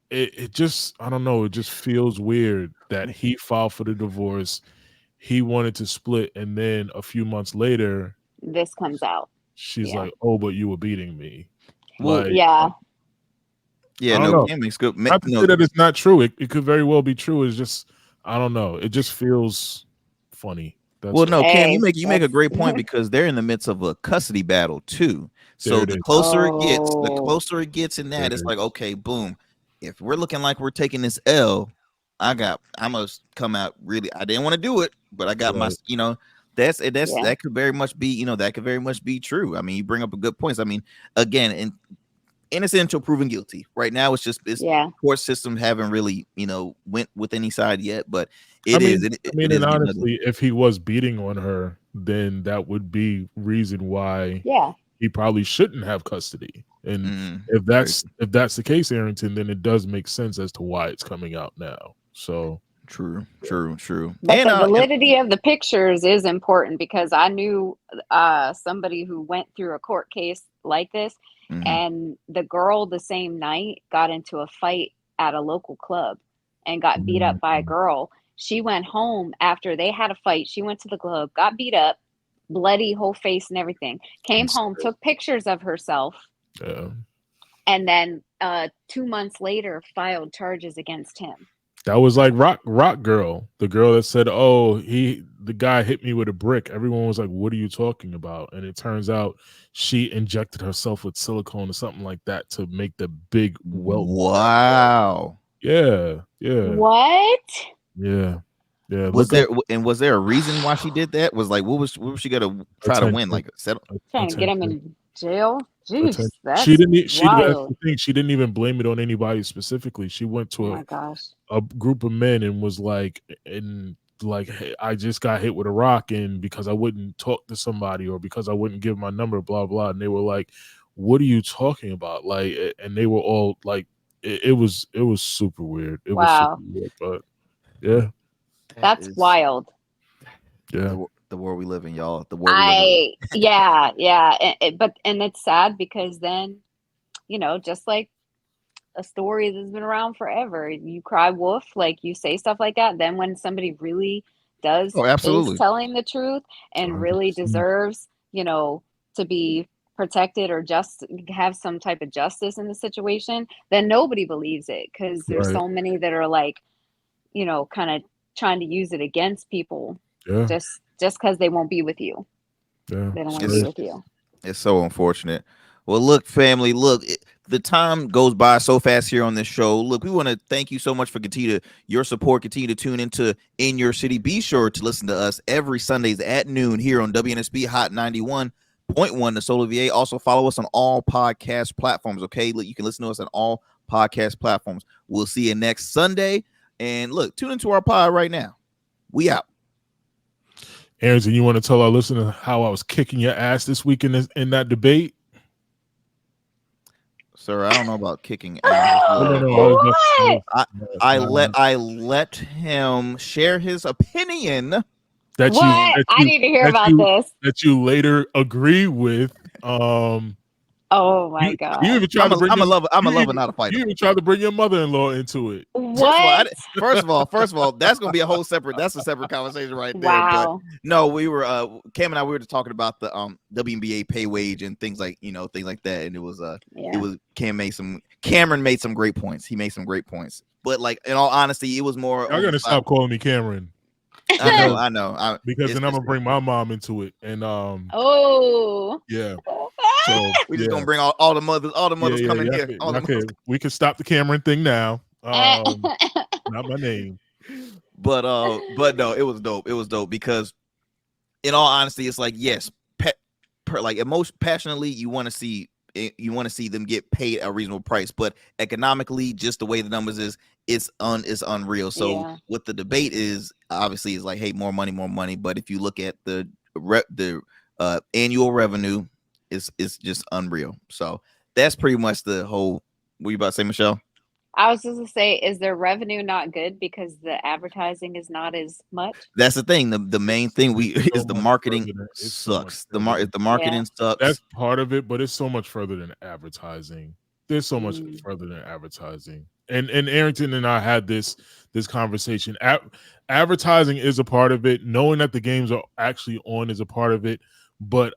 Speaker 3: it just, I don't know, it just feels weird that he filed for the divorce, he wanted to split, and then a few months later
Speaker 2: this comes out.
Speaker 3: She's like, "Oh, but you were beating me."
Speaker 2: Well,
Speaker 3: like,
Speaker 2: yeah.
Speaker 1: Kim makes good.
Speaker 3: Not to say that it's not true. It could very well be true. It's just, I don't know. It just feels funny.
Speaker 1: Kim, you make a great point, because they're in the midst of a custody battle too. So the closer it gets in that, it's like, okay, boom. If we're looking like we're taking this L, I must come out really. I didn't want to do it, but I got my, that could very much be, that could very much be true. I mean, you bring up a good point. I mean, again, innocent until proven guilty. Right now, it's court system haven't really, went with any side yet, but
Speaker 3: honestly, if he was beating on her, then that would be reason why he probably shouldn't have custody. And if that's the case, Arrington, then it does make sense as to why it's coming out now. So
Speaker 1: true.
Speaker 2: But the validity of the pictures is important, because I knew somebody who went through a court case like this, and the girl the same night got into a fight at a local club and got beat up by a girl. She went home after they had a fight. She went to the club, got beat up, bloody whole face and everything. Came home, took pictures of herself.
Speaker 3: Yeah.
Speaker 2: And then 2 months later filed charges against him.
Speaker 3: That was like Rock Girl, the girl that said, "Oh, the guy hit me with a brick." Everyone was like, "What are you talking about?" And it turns out she injected herself with silicone or something like that to make the big welt.
Speaker 1: Wow.
Speaker 3: Yeah.
Speaker 2: What?
Speaker 3: Yeah.
Speaker 1: Was there a reason why she did that? Was like, what was she gonna try to win? Like,
Speaker 2: trying to get him in jail? Jeez,
Speaker 3: she didn't even blame it on anybody specifically. She went to a group of men and was like, hey, I just got hit with a rock, and because I wouldn't talk to somebody, or because I wouldn't give my number, blah blah. And they were like, "What are you talking about?" Like, and they were all like, it was super weird. It was super weird, but yeah,
Speaker 2: that's wild.
Speaker 3: Yeah.
Speaker 1: The world we live in, y'all. The world we live in.
Speaker 2: Yeah. And it's sad, because then, just like a story that's been around forever, you cry wolf, like you say stuff like that. Then when somebody really is telling the truth and really deserves, to be protected or just have some type of justice in the situation, then nobody believes it, because there's so many that are like, kind of trying to use it against people.
Speaker 3: Yeah.
Speaker 2: Just because they won't be with you.
Speaker 3: Yeah.
Speaker 2: They don't want to be with you.
Speaker 1: It's so unfortunate. Well, look, family, the time goes by so fast here on this show. Look, we want to thank you so much for your support. Continue to tune into In Your City. Be sure to listen to us every Sundays at noon here on WNSB Hot 91.1 the Solar VA. Also follow us on all podcast platforms. Okay, look, you can listen to us on all podcast platforms. We'll see you next Sunday. And look, tune into our pod right now. We out.
Speaker 3: Arrington, you want to tell our listeners how I was kicking your ass this week in that debate?
Speaker 1: Sir, I don't know about kicking ass. I let him share his opinion.
Speaker 2: I need to hear about this.
Speaker 3: That you later agree with.
Speaker 2: Oh my
Speaker 3: You
Speaker 2: god.
Speaker 3: even tried
Speaker 1: I'm
Speaker 3: to
Speaker 1: a,
Speaker 3: bring
Speaker 1: I'm a
Speaker 3: your,
Speaker 1: lover. I'm a
Speaker 3: you
Speaker 1: lover,
Speaker 3: even,
Speaker 1: not a fighter.
Speaker 3: you even tried to bring your mother-in-law into it.
Speaker 2: What?
Speaker 1: First of all, that's gonna be a whole separate. That's a separate conversation right there. But
Speaker 2: Wow.
Speaker 1: no, we were Cam and I we were talking about the WNBA pay wage and things like that, and
Speaker 2: Yeah.
Speaker 1: Cameron made some great points. He made some great points, but like in all honesty, it was more.
Speaker 3: Y'all
Speaker 1: On the
Speaker 3: gonna
Speaker 1: side.
Speaker 3: stop calling me Cameron
Speaker 1: I know.
Speaker 3: because then I'm gonna bring my mom into it, and
Speaker 2: Oh.
Speaker 3: yeah. So
Speaker 1: We're just
Speaker 3: yeah.
Speaker 1: gonna bring all the mothers coming here. All the mothers.
Speaker 3: We can stop the Cameron thing now. Not my name.
Speaker 1: But no, it was dope. It was dope because, in all honesty, it's like yes, like most passionately, you want to see them get paid a reasonable price, but economically, just the way the numbers is, it's unreal. So
Speaker 2: Yeah.
Speaker 1: what the debate is obviously is like, hey, more money. But if you look at the annual revenue, it's just unreal. So that's pretty much the whole. What you about to say, Michelle?
Speaker 2: I was just gonna say, is their revenue not good because the advertising is not as much?
Speaker 1: That's the thing. The main thing
Speaker 3: It's so
Speaker 1: is the
Speaker 3: much
Speaker 1: marketing
Speaker 3: further than- it's so much
Speaker 1: sucks.
Speaker 3: further than-
Speaker 1: The marketing sucks.
Speaker 3: That's part of it, but it's so much further than advertising. There's so much
Speaker 2: Mm.
Speaker 3: further than advertising. And Arrington and I had this conversation. Advertising is a part of it. Knowing that the games are actually on is a part of it. But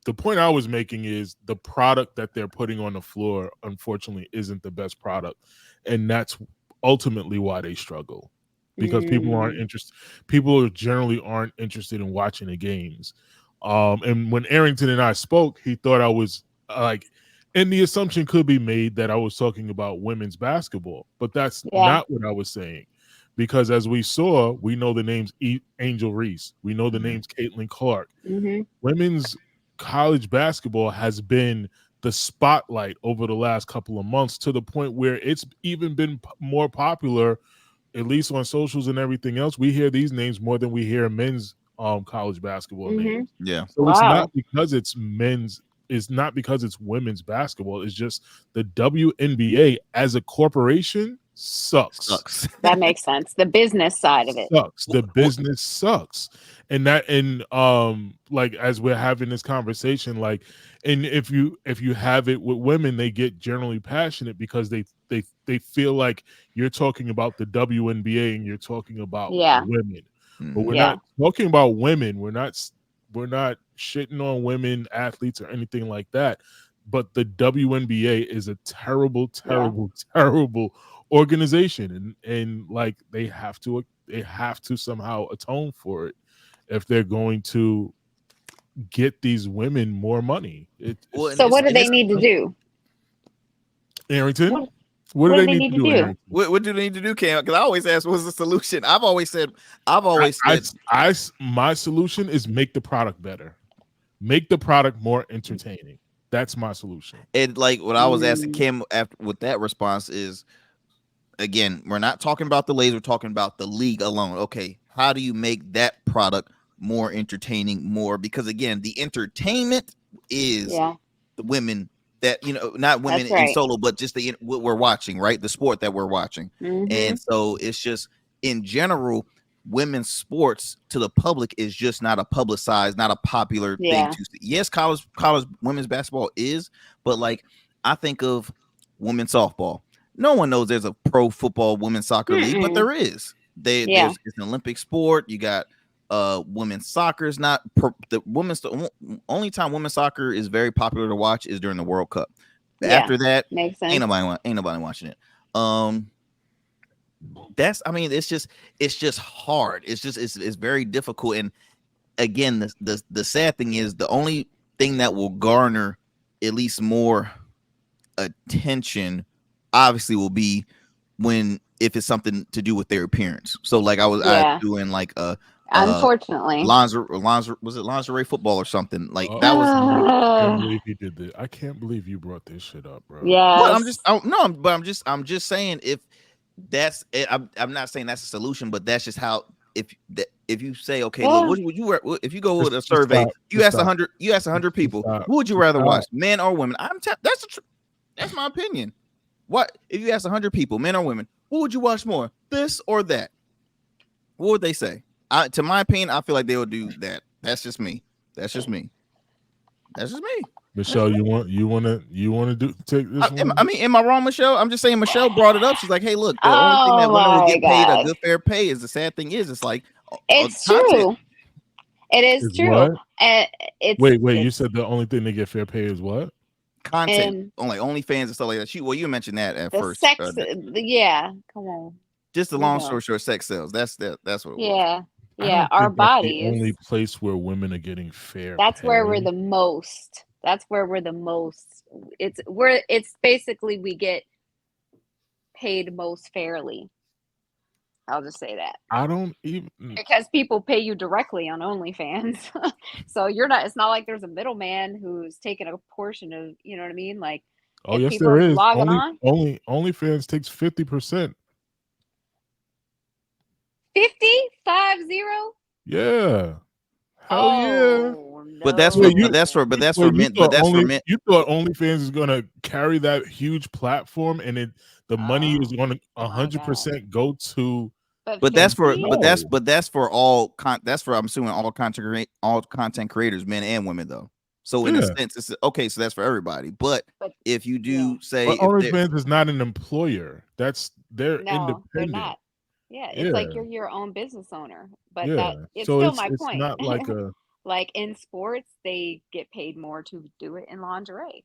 Speaker 3: the point I was making is the product that they're putting on the floor, unfortunately, isn't the best product. And that's ultimately why they struggle. Because people aren't interested. People generally aren't interested in watching the games. And when Arrington and I spoke, he thought I was like, and the assumption could be made that I was talking about women's basketball, but that's not what I was saying. Because as we saw, we know the names Angel Reese, we know the names Caitlin Clark. Women's college basketball has been the spotlight over the last couple of months to the point where it's even been more popular, at least on socials and everything else. We hear these names more than we hear men's college basketball names.
Speaker 1: Yeah.
Speaker 3: So it's not because it's men's, it's not because it's women's basketball. It's just the WNBA as a corporation sucks.
Speaker 2: That makes sense. The business side of it
Speaker 3: sucks. The business sucks. And like as we're having this conversation, like, and if you have it with women, they get generally passionate because they feel like you're talking about the WNBA and you're talking about women. But we're not talking about women. We're not shitting on women athletes or anything like that. But the WNBA is a terrible organization, and like they have to somehow atone for it if they're going to get these women more money.
Speaker 2: So what do they need to do?
Speaker 3: Arrington? What do they need to do? Arrington?
Speaker 1: What do they need to do, Cam? Because I always ask, what's the solution? I've always said,
Speaker 3: my solution is make the product better, make the product more entertaining. That's my solution.
Speaker 1: And like what I was asking Cam after with that response is, again, we're not talking about the Lakers, we're talking about the league alone. Okay, how do you make that product more entertaining, because again, the entertainment is the women that, not women in solo, but just what we're watching, right? The sport that we're watching. And so it's just in general, women's sports to the public is just not a publicized, not a popular thing to see. Yes, college women's basketball is, but like I think of women's softball. No one knows there's a pro football women's soccer league, but there is. It's an Olympic sport. You got women's soccer is not the only time women's soccer is very popular to watch is during the World Cup. After that, ain't nobody watching it. It's just hard. It's very difficult. And again, the sad thing is the only thing that will garner at least more attention obviously will be if it's something to do with their appearance. So like I was doing like
Speaker 2: unfortunately
Speaker 1: lingerie, was it lingerie football or something like that was.
Speaker 3: I can't believe he did this. I can't believe you brought this shit up, bro.
Speaker 1: I'm just saying if that's it, I'm not saying that's a solution, but that's just how if you say, okay, look, what would you if you go with a survey, you ask 100 people, who would you rather watch, men or women? That's my opinion. What if you ask 100 people, men or women, who would you watch more, this or that? What would they say? To my opinion, I feel like they would do that. That's just me.
Speaker 3: Michelle, you want to take this one?
Speaker 1: I mean, am I wrong, Michelle? I'm just saying. Michelle brought it up. She's like, "Hey, look, the only thing that
Speaker 2: Oh
Speaker 1: women will
Speaker 2: my
Speaker 1: get paid a
Speaker 2: God.
Speaker 1: good fair pay is the sad thing is, it's like
Speaker 2: It's
Speaker 1: content
Speaker 2: true. It is
Speaker 3: Is
Speaker 2: true.
Speaker 3: what?
Speaker 2: And it's
Speaker 3: Wait. You
Speaker 2: it's
Speaker 3: said the only thing they get fair pay is what?
Speaker 1: content
Speaker 2: and
Speaker 1: on like OnlyFans and stuff like that. You mentioned that at
Speaker 2: the
Speaker 1: first.
Speaker 2: sex. Yeah, come on.
Speaker 1: Just the
Speaker 2: You
Speaker 1: long
Speaker 2: know.
Speaker 1: story short, sex sells. That's what it was.
Speaker 2: Yeah,
Speaker 3: I
Speaker 2: yeah.
Speaker 3: don't
Speaker 2: Our
Speaker 3: think that's the
Speaker 2: bodies.
Speaker 3: only place where women are getting fair
Speaker 2: That's
Speaker 3: pay.
Speaker 2: where we're the most. That's where we're the most. It's basically we get paid most fairly. I'll just say that.
Speaker 3: I don't even.
Speaker 2: Because people pay you directly on OnlyFans. So it's not like there's a middleman who's taking a portion of, you know what I mean? Like
Speaker 3: Oh
Speaker 2: if
Speaker 3: yes,
Speaker 2: people
Speaker 3: there
Speaker 2: are
Speaker 3: is.
Speaker 2: logging on,
Speaker 3: OnlyFans takes 50%.
Speaker 2: 50.
Speaker 3: Yeah. Hell yeah.
Speaker 2: Oh no.
Speaker 1: But that's
Speaker 3: Yeah,
Speaker 1: for men. But that's for men.
Speaker 3: You thought OnlyFans is gonna carry that huge platform, and the money is gonna
Speaker 2: Oh my
Speaker 3: 100% go to.
Speaker 1: But that's for
Speaker 2: 50?
Speaker 1: that's for that's for I'm assuming all content creators, men and women though. So in a
Speaker 3: Yeah.
Speaker 1: sense, it's okay. So that's for everybody. But
Speaker 2: But
Speaker 1: if you do say
Speaker 3: But
Speaker 1: if they're-
Speaker 3: OnlyFans is not an employer. They're
Speaker 2: no,
Speaker 3: independent.
Speaker 2: they're not. Yeah, it's like you're your own business owner. But
Speaker 3: Yeah.
Speaker 2: it's
Speaker 3: So
Speaker 2: still my
Speaker 3: it's
Speaker 2: point.
Speaker 3: not like a.
Speaker 2: Like in sports, they get paid more to do it in lingerie.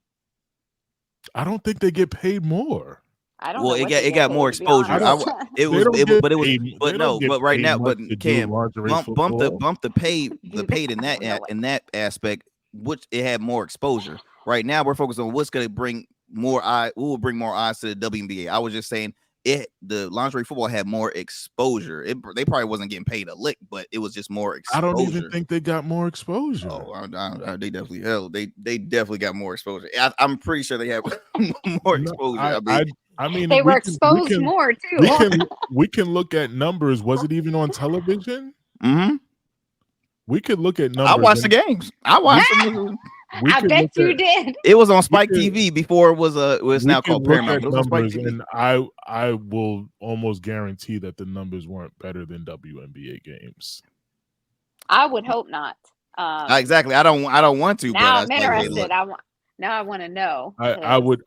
Speaker 3: I don't think they get paid more.
Speaker 2: I don't
Speaker 1: well,
Speaker 2: know
Speaker 1: it
Speaker 2: what
Speaker 1: got
Speaker 2: they
Speaker 1: it
Speaker 2: get
Speaker 1: got
Speaker 2: paid,
Speaker 1: more
Speaker 2: to be
Speaker 1: exposure.
Speaker 2: honest.
Speaker 1: It was,
Speaker 3: They don't
Speaker 1: it,
Speaker 3: get
Speaker 1: but it was,
Speaker 3: paid-
Speaker 1: but
Speaker 3: they
Speaker 1: no,
Speaker 3: don't get
Speaker 1: but right
Speaker 3: paid
Speaker 1: now,
Speaker 3: much
Speaker 1: but
Speaker 3: to do
Speaker 1: Cam,
Speaker 3: lingerie
Speaker 1: bump
Speaker 3: football.
Speaker 1: the pay in
Speaker 2: I don't know what.
Speaker 1: that aspect, which it had more exposure. Right now, we're focused on what's going to bring more eye. Who will bring more eyes to the WNBA? I was just saying the lingerie football had more exposure. They probably wasn't getting paid a lick, but it was just more
Speaker 3: I
Speaker 1: exposure.
Speaker 3: don't even think they got more exposure.
Speaker 1: Oh, they definitely they definitely got more exposure. I'm pretty sure they have more
Speaker 3: No,
Speaker 1: exposure.
Speaker 3: I mean,
Speaker 2: They were
Speaker 3: we
Speaker 2: exposed
Speaker 3: can,
Speaker 2: more too.
Speaker 3: we can look at numbers. Was it even on television?
Speaker 1: Mm-hmm.
Speaker 3: We could look at numbers.
Speaker 1: I watched the games. I watched them.
Speaker 3: We
Speaker 2: I
Speaker 3: could
Speaker 2: bet
Speaker 3: look
Speaker 2: you
Speaker 3: at,
Speaker 2: did.
Speaker 1: It was on Spike
Speaker 3: could-
Speaker 1: TV before it was it's
Speaker 3: we
Speaker 1: now
Speaker 3: can
Speaker 1: called
Speaker 3: look
Speaker 1: Paramount.
Speaker 3: at
Speaker 1: But it was on Spike
Speaker 3: numbers,
Speaker 1: TV.
Speaker 3: and I will almost guarantee that the numbers weren't better than WNBA games.
Speaker 2: I would hope not.
Speaker 1: Exactly. I don't want to.
Speaker 2: Now
Speaker 1: but
Speaker 2: I'm
Speaker 1: I was like, hey,
Speaker 2: interested.
Speaker 1: look.
Speaker 2: Now I want to know.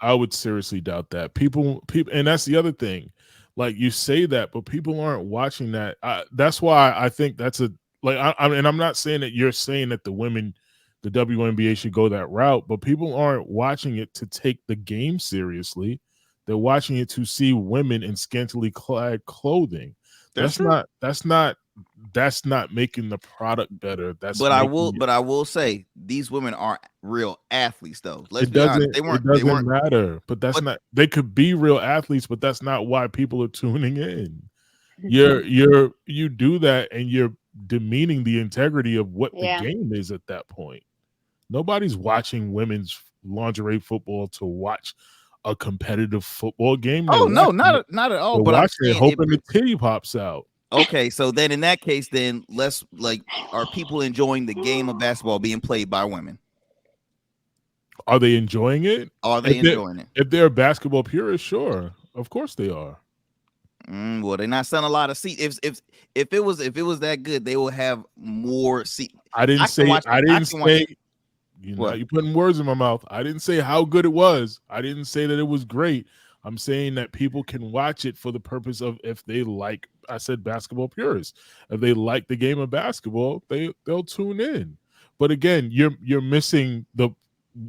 Speaker 3: I would seriously doubt that people, and that's the other thing. Like you say that, but people aren't watching that. That's why I think that's and I'm not saying that you're saying that the WNBA should go that route, but people aren't watching it to take the game seriously. They're watching it to see women in scantily clad clothing. That's not making the product better.
Speaker 1: But I will say these women are real athletes, though. Let's
Speaker 3: it
Speaker 1: be honest.
Speaker 3: doesn't matter. But they could be real athletes, but that's not why people are tuning in. You do that and you're demeaning the integrity of what the game is at that point. Nobody's watching women's lingerie football to watch a competitive football game.
Speaker 1: Oh no, not at all.
Speaker 3: But I'm saying, hoping the titty pops out.
Speaker 1: Okay, so then in that case, then let's are people enjoying the game of basketball being played by women?
Speaker 3: Are they enjoying it?
Speaker 1: Are they enjoying it?
Speaker 3: If they're basketball purists, sure, of course they are.
Speaker 1: Well, they're not selling a lot of seats. If it was that good, they will have more seats.
Speaker 3: I didn't say. You're putting words in my mouth. I didn't say how good it was. I didn't say that it was great. I'm saying that people can watch it for the purpose of if they like. I said basketball purists. If they like the game of basketball, they'll tune in. But again, you're missing the.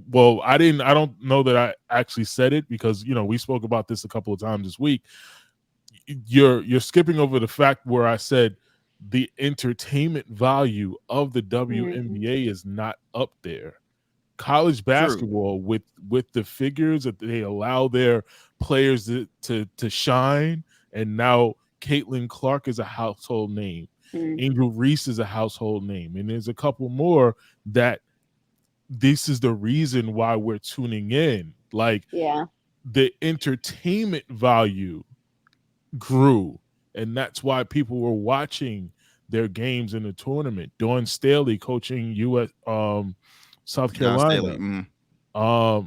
Speaker 3: Well, I don't know that I actually said it because we spoke about this a couple of times this week. You're skipping over the fact where I said the entertainment value of the WNBA is not up there. College basketball with the figures that they allow their players to shine, and now Caitlin Clark is a household name. Angel Reese is a household name, and there's a couple more that this is the reason why we're tuning in. Like the entertainment value grew, and that's why people were watching their games in the tournament. Dawn Staley coaching US South Carolina.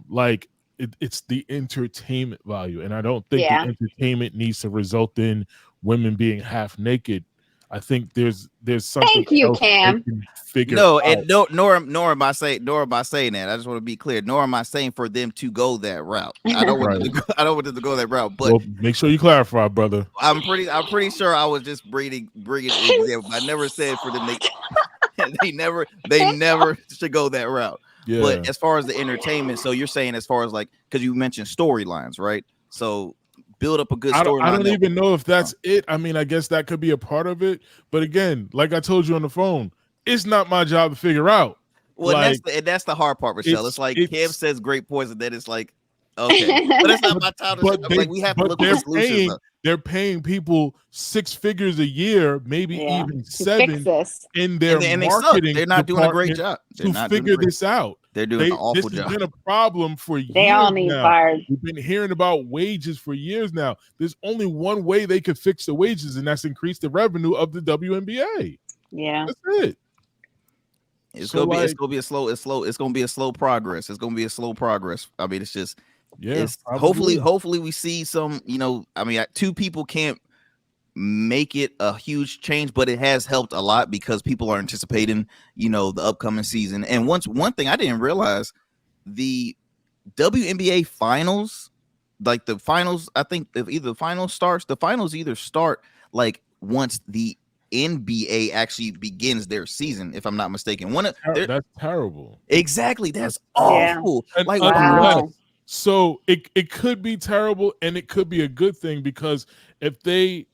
Speaker 3: Like it's the entertainment value, and I don't think the entertainment needs to result in women being half naked I think there's something
Speaker 2: Thank you,
Speaker 3: else they
Speaker 2: Cam.
Speaker 3: can figure
Speaker 1: No,
Speaker 3: out.
Speaker 1: and nor am I saying that. I just want to be clear. Nor am I saying for them to go that route. I don't want them to go, I don't want them to go that route. But
Speaker 3: Well, make sure you clarify, brother.
Speaker 1: I'm pretty sure I was just bringing an example. I never said for them they never should go that route.
Speaker 3: Yeah.
Speaker 1: But as far as the entertainment, so you're saying as far as like, because you mentioned storylines, right? So build up a good
Speaker 3: I
Speaker 1: storyline.
Speaker 3: don't even know if that's it. I mean, I guess that could be a part of it. But again, like I told you on the phone, it's not my job to figure out.
Speaker 1: Well,
Speaker 3: like,
Speaker 1: that's the hard part, Michelle. It's like Kev says great points, and then it's like, okay, but it's not my time to like we have to look for the solutions.
Speaker 3: They're paying people 6 figures a year, maybe even 7 in their marketing.
Speaker 1: They're not doing a great job
Speaker 3: to figure this out.
Speaker 1: They're doing an awful job.
Speaker 3: This has been a problem for years.
Speaker 2: They all need fired.
Speaker 3: We've been hearing about wages for years now. There's only one way they could fix the wages, and that's increase the revenue of the WNBA.
Speaker 2: Yeah,
Speaker 3: that's it.
Speaker 1: It's gonna be a slow progress. It's gonna be a slow progress. I mean, it's just hopefully we see some. I mean, 2 people can't make it a huge change, but it has helped a lot because people are anticipating, the upcoming season. And one thing I didn't realize, the WNBA finals, like the finals, I think if either the finals either start like once the NBA actually begins their season, if I'm not mistaken. That's
Speaker 3: terrible.
Speaker 1: Exactly. That's awful.
Speaker 3: Yeah.
Speaker 1: Like,
Speaker 2: wow.
Speaker 3: So it could be terrible and it could be a good thing, because if they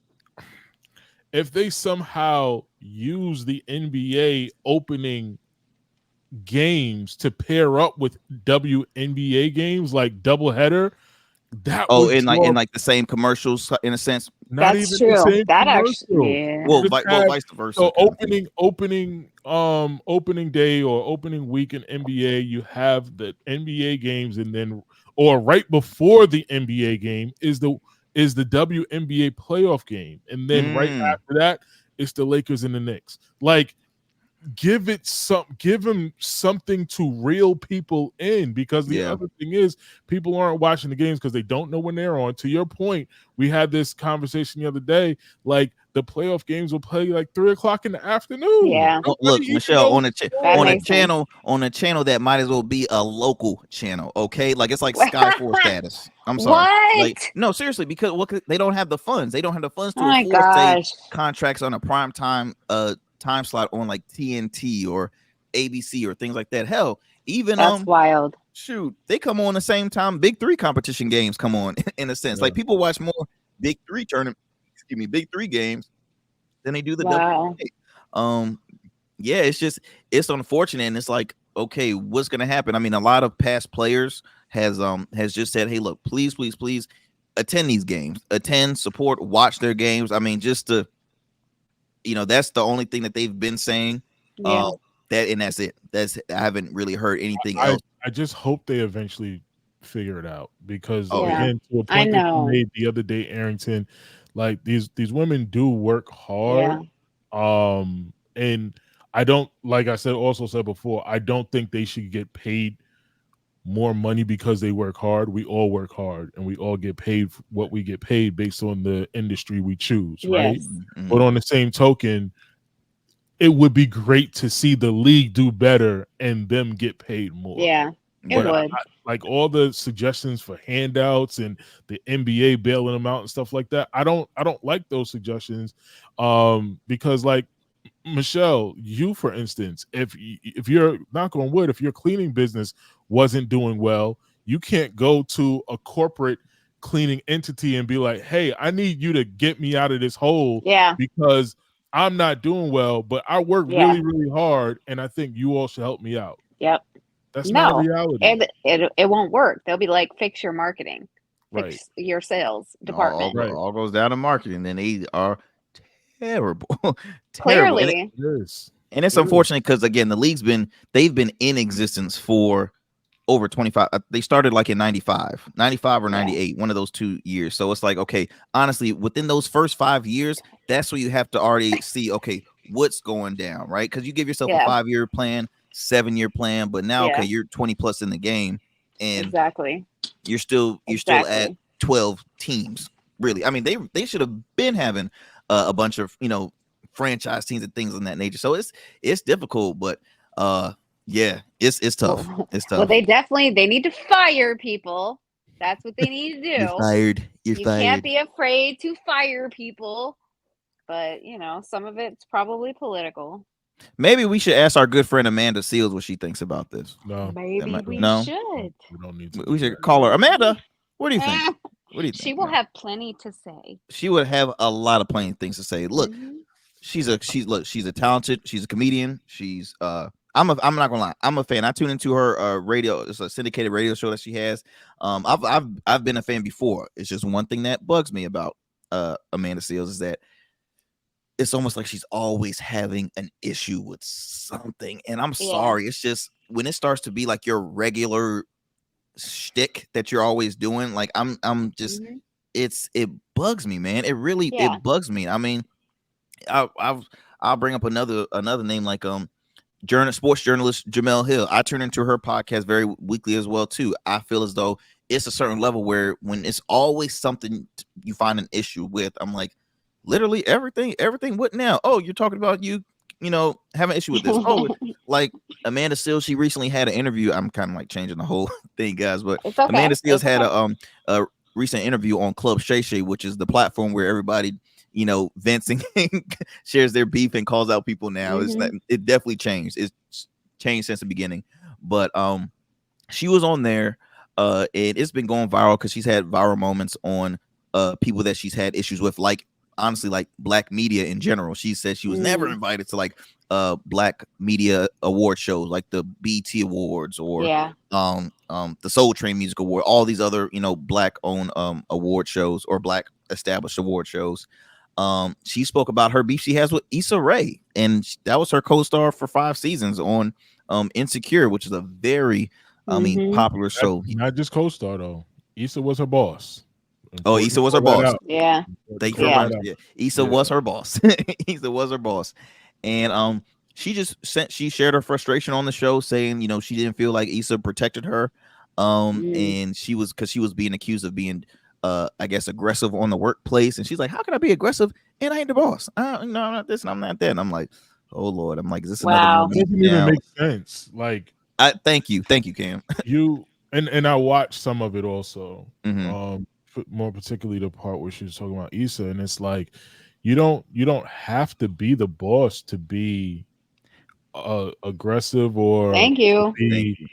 Speaker 3: somehow use the NBA opening games to pair up with WNBA games, like doubleheader, that
Speaker 1: in the same commercials in a sense.
Speaker 3: Not
Speaker 2: That's
Speaker 3: even
Speaker 2: true.
Speaker 3: the same
Speaker 2: That
Speaker 3: commercial.
Speaker 2: actually, yeah.
Speaker 1: Well, vice versa.
Speaker 3: So opening day or opening week in NBA, you have the NBA games, and then or right before the NBA game is the WNBA playoff game, and then right after that it's the Lakers and the Knicks. Like, give them something to reel people in, because the other thing is people aren't watching the games because they don't know when they're on. To your point, we had this conversation the other day, like the playoff games will play like 3:00 in the afternoon.
Speaker 2: Yeah.
Speaker 1: Look, Michelle, on a channel that might as well be a local channel, okay? Like it's like Sky 4 status. I'm sorry.
Speaker 2: What?
Speaker 1: Like, no, seriously, because they don't have the funds. They don't have the funds to afford say, contracts on a prime time time slot on like TNT or ABC or things like that. Hell, even
Speaker 2: that's wild.
Speaker 1: Shoot, they come on the same time Big 3 competition games come on in a sense. Like people watch more Big 3 Big 3 games than they do the WNBA. Yeah, it's unfortunate, and it's like, okay, what's gonna happen? I mean, a lot of past players has just said, hey, look, please attend these games, support, watch their games. I mean, just to that's the only thing that they've been saying. That's it. I haven't really heard anything else.
Speaker 3: I just hope they eventually figure it out, because again, to a point that you made the other day, Arrington, like these women do work hard. And I don't, like I said before, I don't think they should get paid more money because they work hard. We all work hard, and we all get paid what we get paid based on the industry we choose, right? Mm-hmm. But on the same token, it would be great to see the league do better and them get paid more.
Speaker 2: Yeah, it would.
Speaker 3: Like all the suggestions for handouts and the NBA bailing them out and stuff like that, I don't like those suggestions, because like Michelle, you for instance, if you're, knock on wood, if your cleaning business wasn't doing well, you can't go to a corporate cleaning entity and be like, hey, I need you to get me out of this hole because I'm not doing well, but I work really, really hard, and I think you all should help me out.
Speaker 2: Yep.
Speaker 3: That's not reality.
Speaker 2: It won't work. They'll be like, fix your marketing, fix your sales department.
Speaker 1: All goes down to marketing, and they are terrible.
Speaker 2: Clearly.
Speaker 1: And it's unfortunate because again, the league's they've been in existence for over 25. They started like in 95 or 98, one of those 2 years. So it's like, okay, honestly, within those first 5 years, that's where you have to already see, okay, what's going down, right? Because you give yourself a 5-year plan, 7-year plan, but now okay, you're 20 plus in the game, and you're still at 12 teams. Really, I mean, they should have been having a bunch of franchise teams and things of that nature. So it's difficult, but yeah, it's tough. It's tough.
Speaker 2: Well, they need to fire people. That's what they need to do.
Speaker 1: You're fired. You're
Speaker 2: You
Speaker 1: fired.
Speaker 2: can't be afraid to fire people. But, you know, some of it's probably political.
Speaker 1: Maybe we should ask our good friend Amanda Seals what she thinks about this.
Speaker 3: No,
Speaker 2: Maybe we
Speaker 1: no.
Speaker 2: should.
Speaker 3: we don't need to.
Speaker 1: We
Speaker 3: do
Speaker 1: should
Speaker 3: that.
Speaker 1: call her. Amanda, what do you think? What do you think?
Speaker 2: She will have plenty to say.
Speaker 1: She would have a lot of plain things to say. Look,
Speaker 2: Mhm.
Speaker 1: she's a talented, she's a comedian. She's I'm not gonna lie, I'm a fan. I tune into her radio, it's a syndicated radio show that she has. I've been a fan before. It's just one thing that bugs me about Amanda Seals is that it's almost like she's always having an issue with something. And I'm sorry, it's just when it starts to be like your regular shtick that you're always doing, like I'm just it bugs me, man. It really it bugs me. I mean, I'll bring up another name like sports journalist Jamel Hill. I turn into her podcast very weekly as well too. I feel as though it's a certain level where when it's always something you find an issue with, I'm like, literally everything. What now? Oh, you're talking about you know, have an issue with this. Oh, like Amanda Seals, she recently had an interview. I'm kind of like changing the whole thing, guys, but
Speaker 2: It's okay.
Speaker 1: Amanda Seals
Speaker 2: It's
Speaker 1: had
Speaker 2: okay.
Speaker 1: a recent interview on Club Shay Shay, which is the platform where everybody, you know, vents and shares their beef and calls out people now. It's not, it definitely changed. It's changed since the beginning. But she was on there and it's been going viral because she's had viral moments on people that she's had issues with, like honestly, like black media in general. She said she was never invited to like black media award shows like the BET Awards or the Soul Train Music Award, all these other, you know, black owned award shows or black established award shows. She spoke about her beef she has with Issa Rae, and that was her co-star for 5 seasons on Insecure, which is a very popular show.
Speaker 3: Not just co-star though. Issa was her boss.
Speaker 1: Oh, Issa was her boss.
Speaker 2: Yeah.
Speaker 1: Thank you for reminding me. Issa was her boss. Issa was her boss. And she shared her frustration on the show, saying, you know, she didn't feel like Issa protected her. And she was being accused of being I guess aggressive on the workplace. And she's like, how can I be aggressive and I ain't the boss? No, I'm not this and I'm not that. And I'm like, oh Lord. I'm like, is this another
Speaker 3: It doesn't even make sense. Like,
Speaker 1: thank you, Cam.
Speaker 3: You and I watched some of it also. More particularly the part where she was talking about Issa, and it's like you don't have to be the boss to be aggressive or be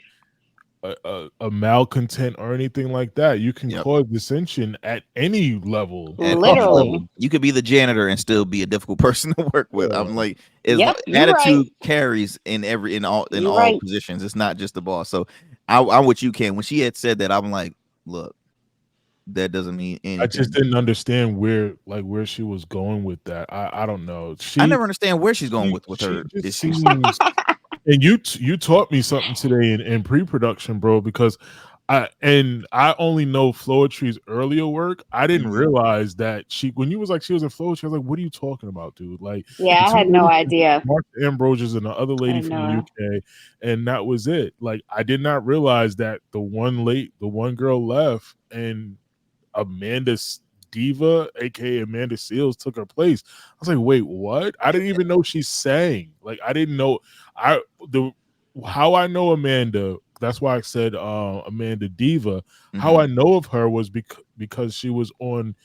Speaker 3: a malcontent or anything like that. You can cause dissension at any level.
Speaker 2: Literally,
Speaker 1: you could be the janitor and still be a difficult person to work with. I'm like, attitude carries in all positions. It's not just the boss. So I'm with you, Ken. When she had said that, I'm like, look, that doesn't mean anything.
Speaker 3: I just didn't understand where she was going with that. I don't know.
Speaker 1: I never understand where she's going with her.
Speaker 3: And you taught me something today in pre-production, bro, because I only know Floetry's earlier work. I didn't realize that when you was like she was in Floetry, I was like, what are you talking about, dude? Like,
Speaker 2: I had no idea.
Speaker 3: Mark Ambrosius and the other lady from the UK, and that was it. Like, I did not realize that the one girl left and Amanda Diva, aka Amanda Seals, took her place. I was like, wait, what? I didn't even know she sang. Like, I didn't know how I know Amanda. That's why I said Amanda Diva. How I know of her was because she was on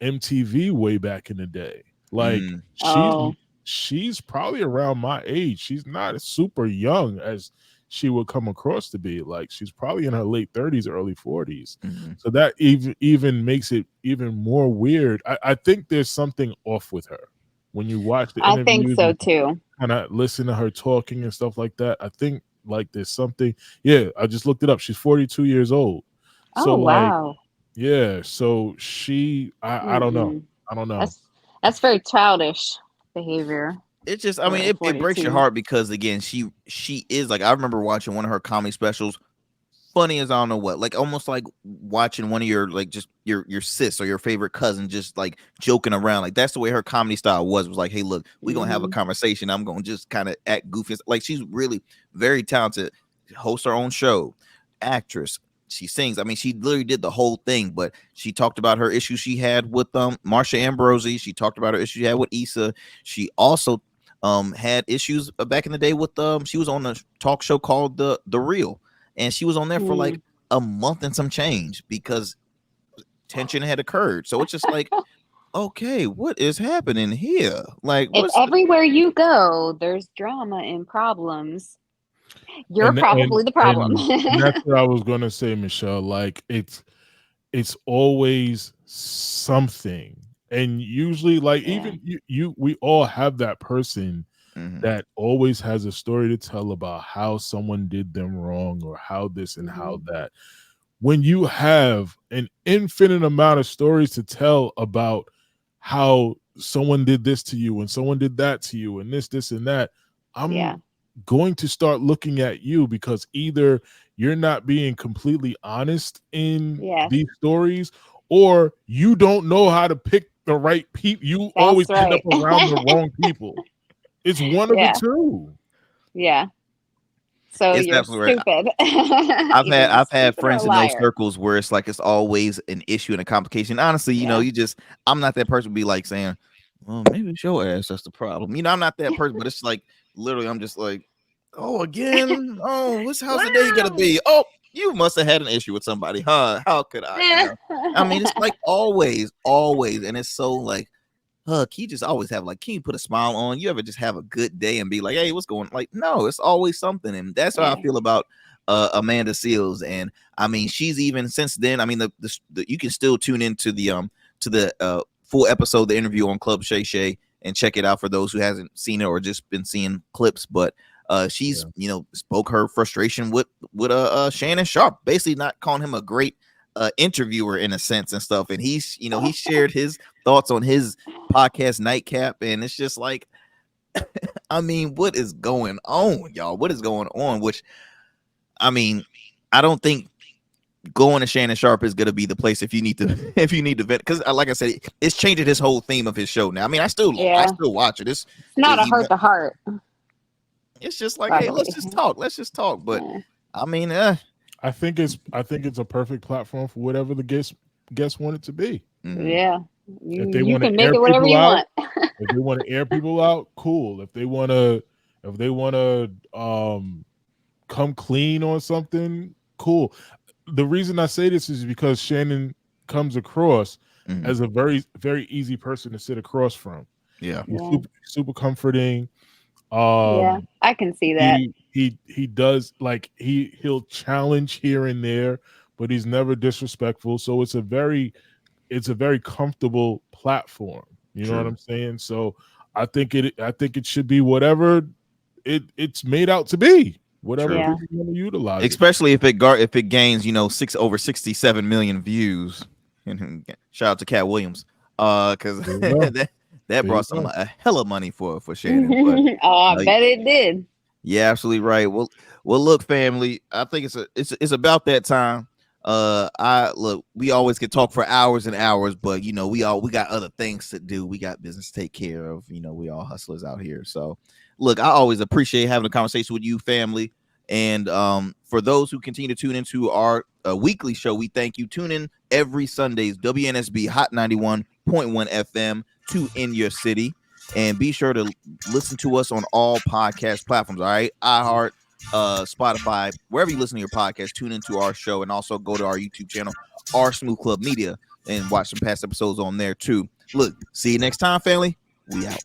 Speaker 3: MTV way back in the day. Like, she's probably around my age. She's not super young as she would come across to be. Like, she's probably in her late 30s, early 40s. So that even makes it even more weird. I think there's something off with her when you watch the interviews.
Speaker 2: I think so too.
Speaker 3: And I listen to her talking and stuff like that. I think like there's something. Yeah, I just looked it up. She's 42 years old. So
Speaker 2: wow.
Speaker 3: Yeah. So I don't know. I don't know.
Speaker 2: That's very childish behavior.
Speaker 1: It's just, I mean, it breaks your heart because again, she is like, I remember watching one of her comedy specials, funny as I don't know what, like almost like watching one of your like just your sis or your favorite cousin just like joking around. Like that's the way her comedy style was like, hey, look, we're gonna have a conversation. I'm gonna just kind of act goofy. Like she's really very talented, hosts her own show, actress, she sings. I mean, she literally did the whole thing, but she talked about her issues she had with Marsha Ambrosi. She talked about her issues she had with Issa. She also had issues back in the day with she was on a talk show called The Real, and she was on there for like a month and some change because tension had occurred. So it's just like, okay, what is happening here? Like,
Speaker 2: If
Speaker 1: what's
Speaker 2: everywhere you go, there's drama and problems, you're probably the problem.
Speaker 3: And that's what I was gonna say, Michelle. Like it's always something, and usually, like even we all have that person that always has a story to tell about how someone did them wrong or how this and how that. When you have an infinite amount of stories to tell about how someone did this to you and someone did that to you and this and that, I'm going to start looking at you because either you're not being completely honest in these stories or you don't know how to pick the right people. You always end up around the wrong people. It's one of the two.
Speaker 2: Yeah. So
Speaker 1: it's
Speaker 2: you're stupid. Right.
Speaker 1: I've had friends in those circles where it's like it's always an issue and a complication. Honestly, you know, I'm not that person to be like saying, well, maybe it's your ass that's the problem. You know, I'm not that person, but it's like literally I'm just like, oh, again, oh, how's the day gonna be? Oh, you must have had an issue with somebody, huh? How could I? You know? I mean, it's like always, and it's so like, can you just always have like, can you put a smile on? You ever just have a good day and be like, hey, what's going on? Like, no, it's always something. And that's how I feel about Amanda Seales. And I mean, she's even since then, I mean, the you can still tune into the full episode, the interview on Club Shay Shay, and check it out for those who hasn't seen it or just been seeing clips. But she's, you know, spoke her frustration with Shannon Sharpe, basically not calling him a great interviewer in a sense and stuff. And he's, you know, he shared his thoughts on his podcast Nightcap, and it's just like, I mean, what is going on, y'all? What is going on? Which, I mean, I don't think going to Shannon Sharpe is gonna be the place if you need to vent, because like I said, it's changing his whole theme of his show now. I mean, I still watch it. It's
Speaker 2: not a heart to heart.
Speaker 1: It's just like, hey, let's just talk. But I mean,
Speaker 3: I think it's a perfect platform for whatever the guests want it to be.
Speaker 2: Yeah.
Speaker 3: If they
Speaker 2: you
Speaker 3: want to
Speaker 2: can make it whatever you want.
Speaker 3: If they want to air people out, cool. If they want to come clean on something, cool. The reason I say this is because Shannon comes across as a very, very easy person to sit across from.
Speaker 1: Yeah.
Speaker 3: He's super comforting.
Speaker 2: I can see that.
Speaker 3: He does, like, he'll challenge here and there, but he's never disrespectful. So it's a very comfortable platform. You know what I'm saying? So I think it should be whatever it's made out to be. Whatever people want to utilize,
Speaker 1: especially if it gains, you know, over 67 million views. And shout out to Cat Williams, because that brought some a hell of money for Shannon. But,
Speaker 2: I bet it did.
Speaker 1: Yeah, absolutely right. Well, look, family, I think it's about that time. We always could talk for hours and hours, but you know, we got other things to do. We got business to take care of. You know, we all hustlers out here. So look, I always appreciate having a conversation with you, family. And for those who continue to tune into our weekly show, we thank you. Tune in every Sundays, WNSB Hot 91.1 FM in your city. And be sure to listen to us on all podcast platforms. All right, iHeart, Spotify, wherever you listen to your podcast, tune into our show, and also go to our YouTube channel, R Smooth Club Media, and watch some past episodes on there too. Look, see you next time, family. We out.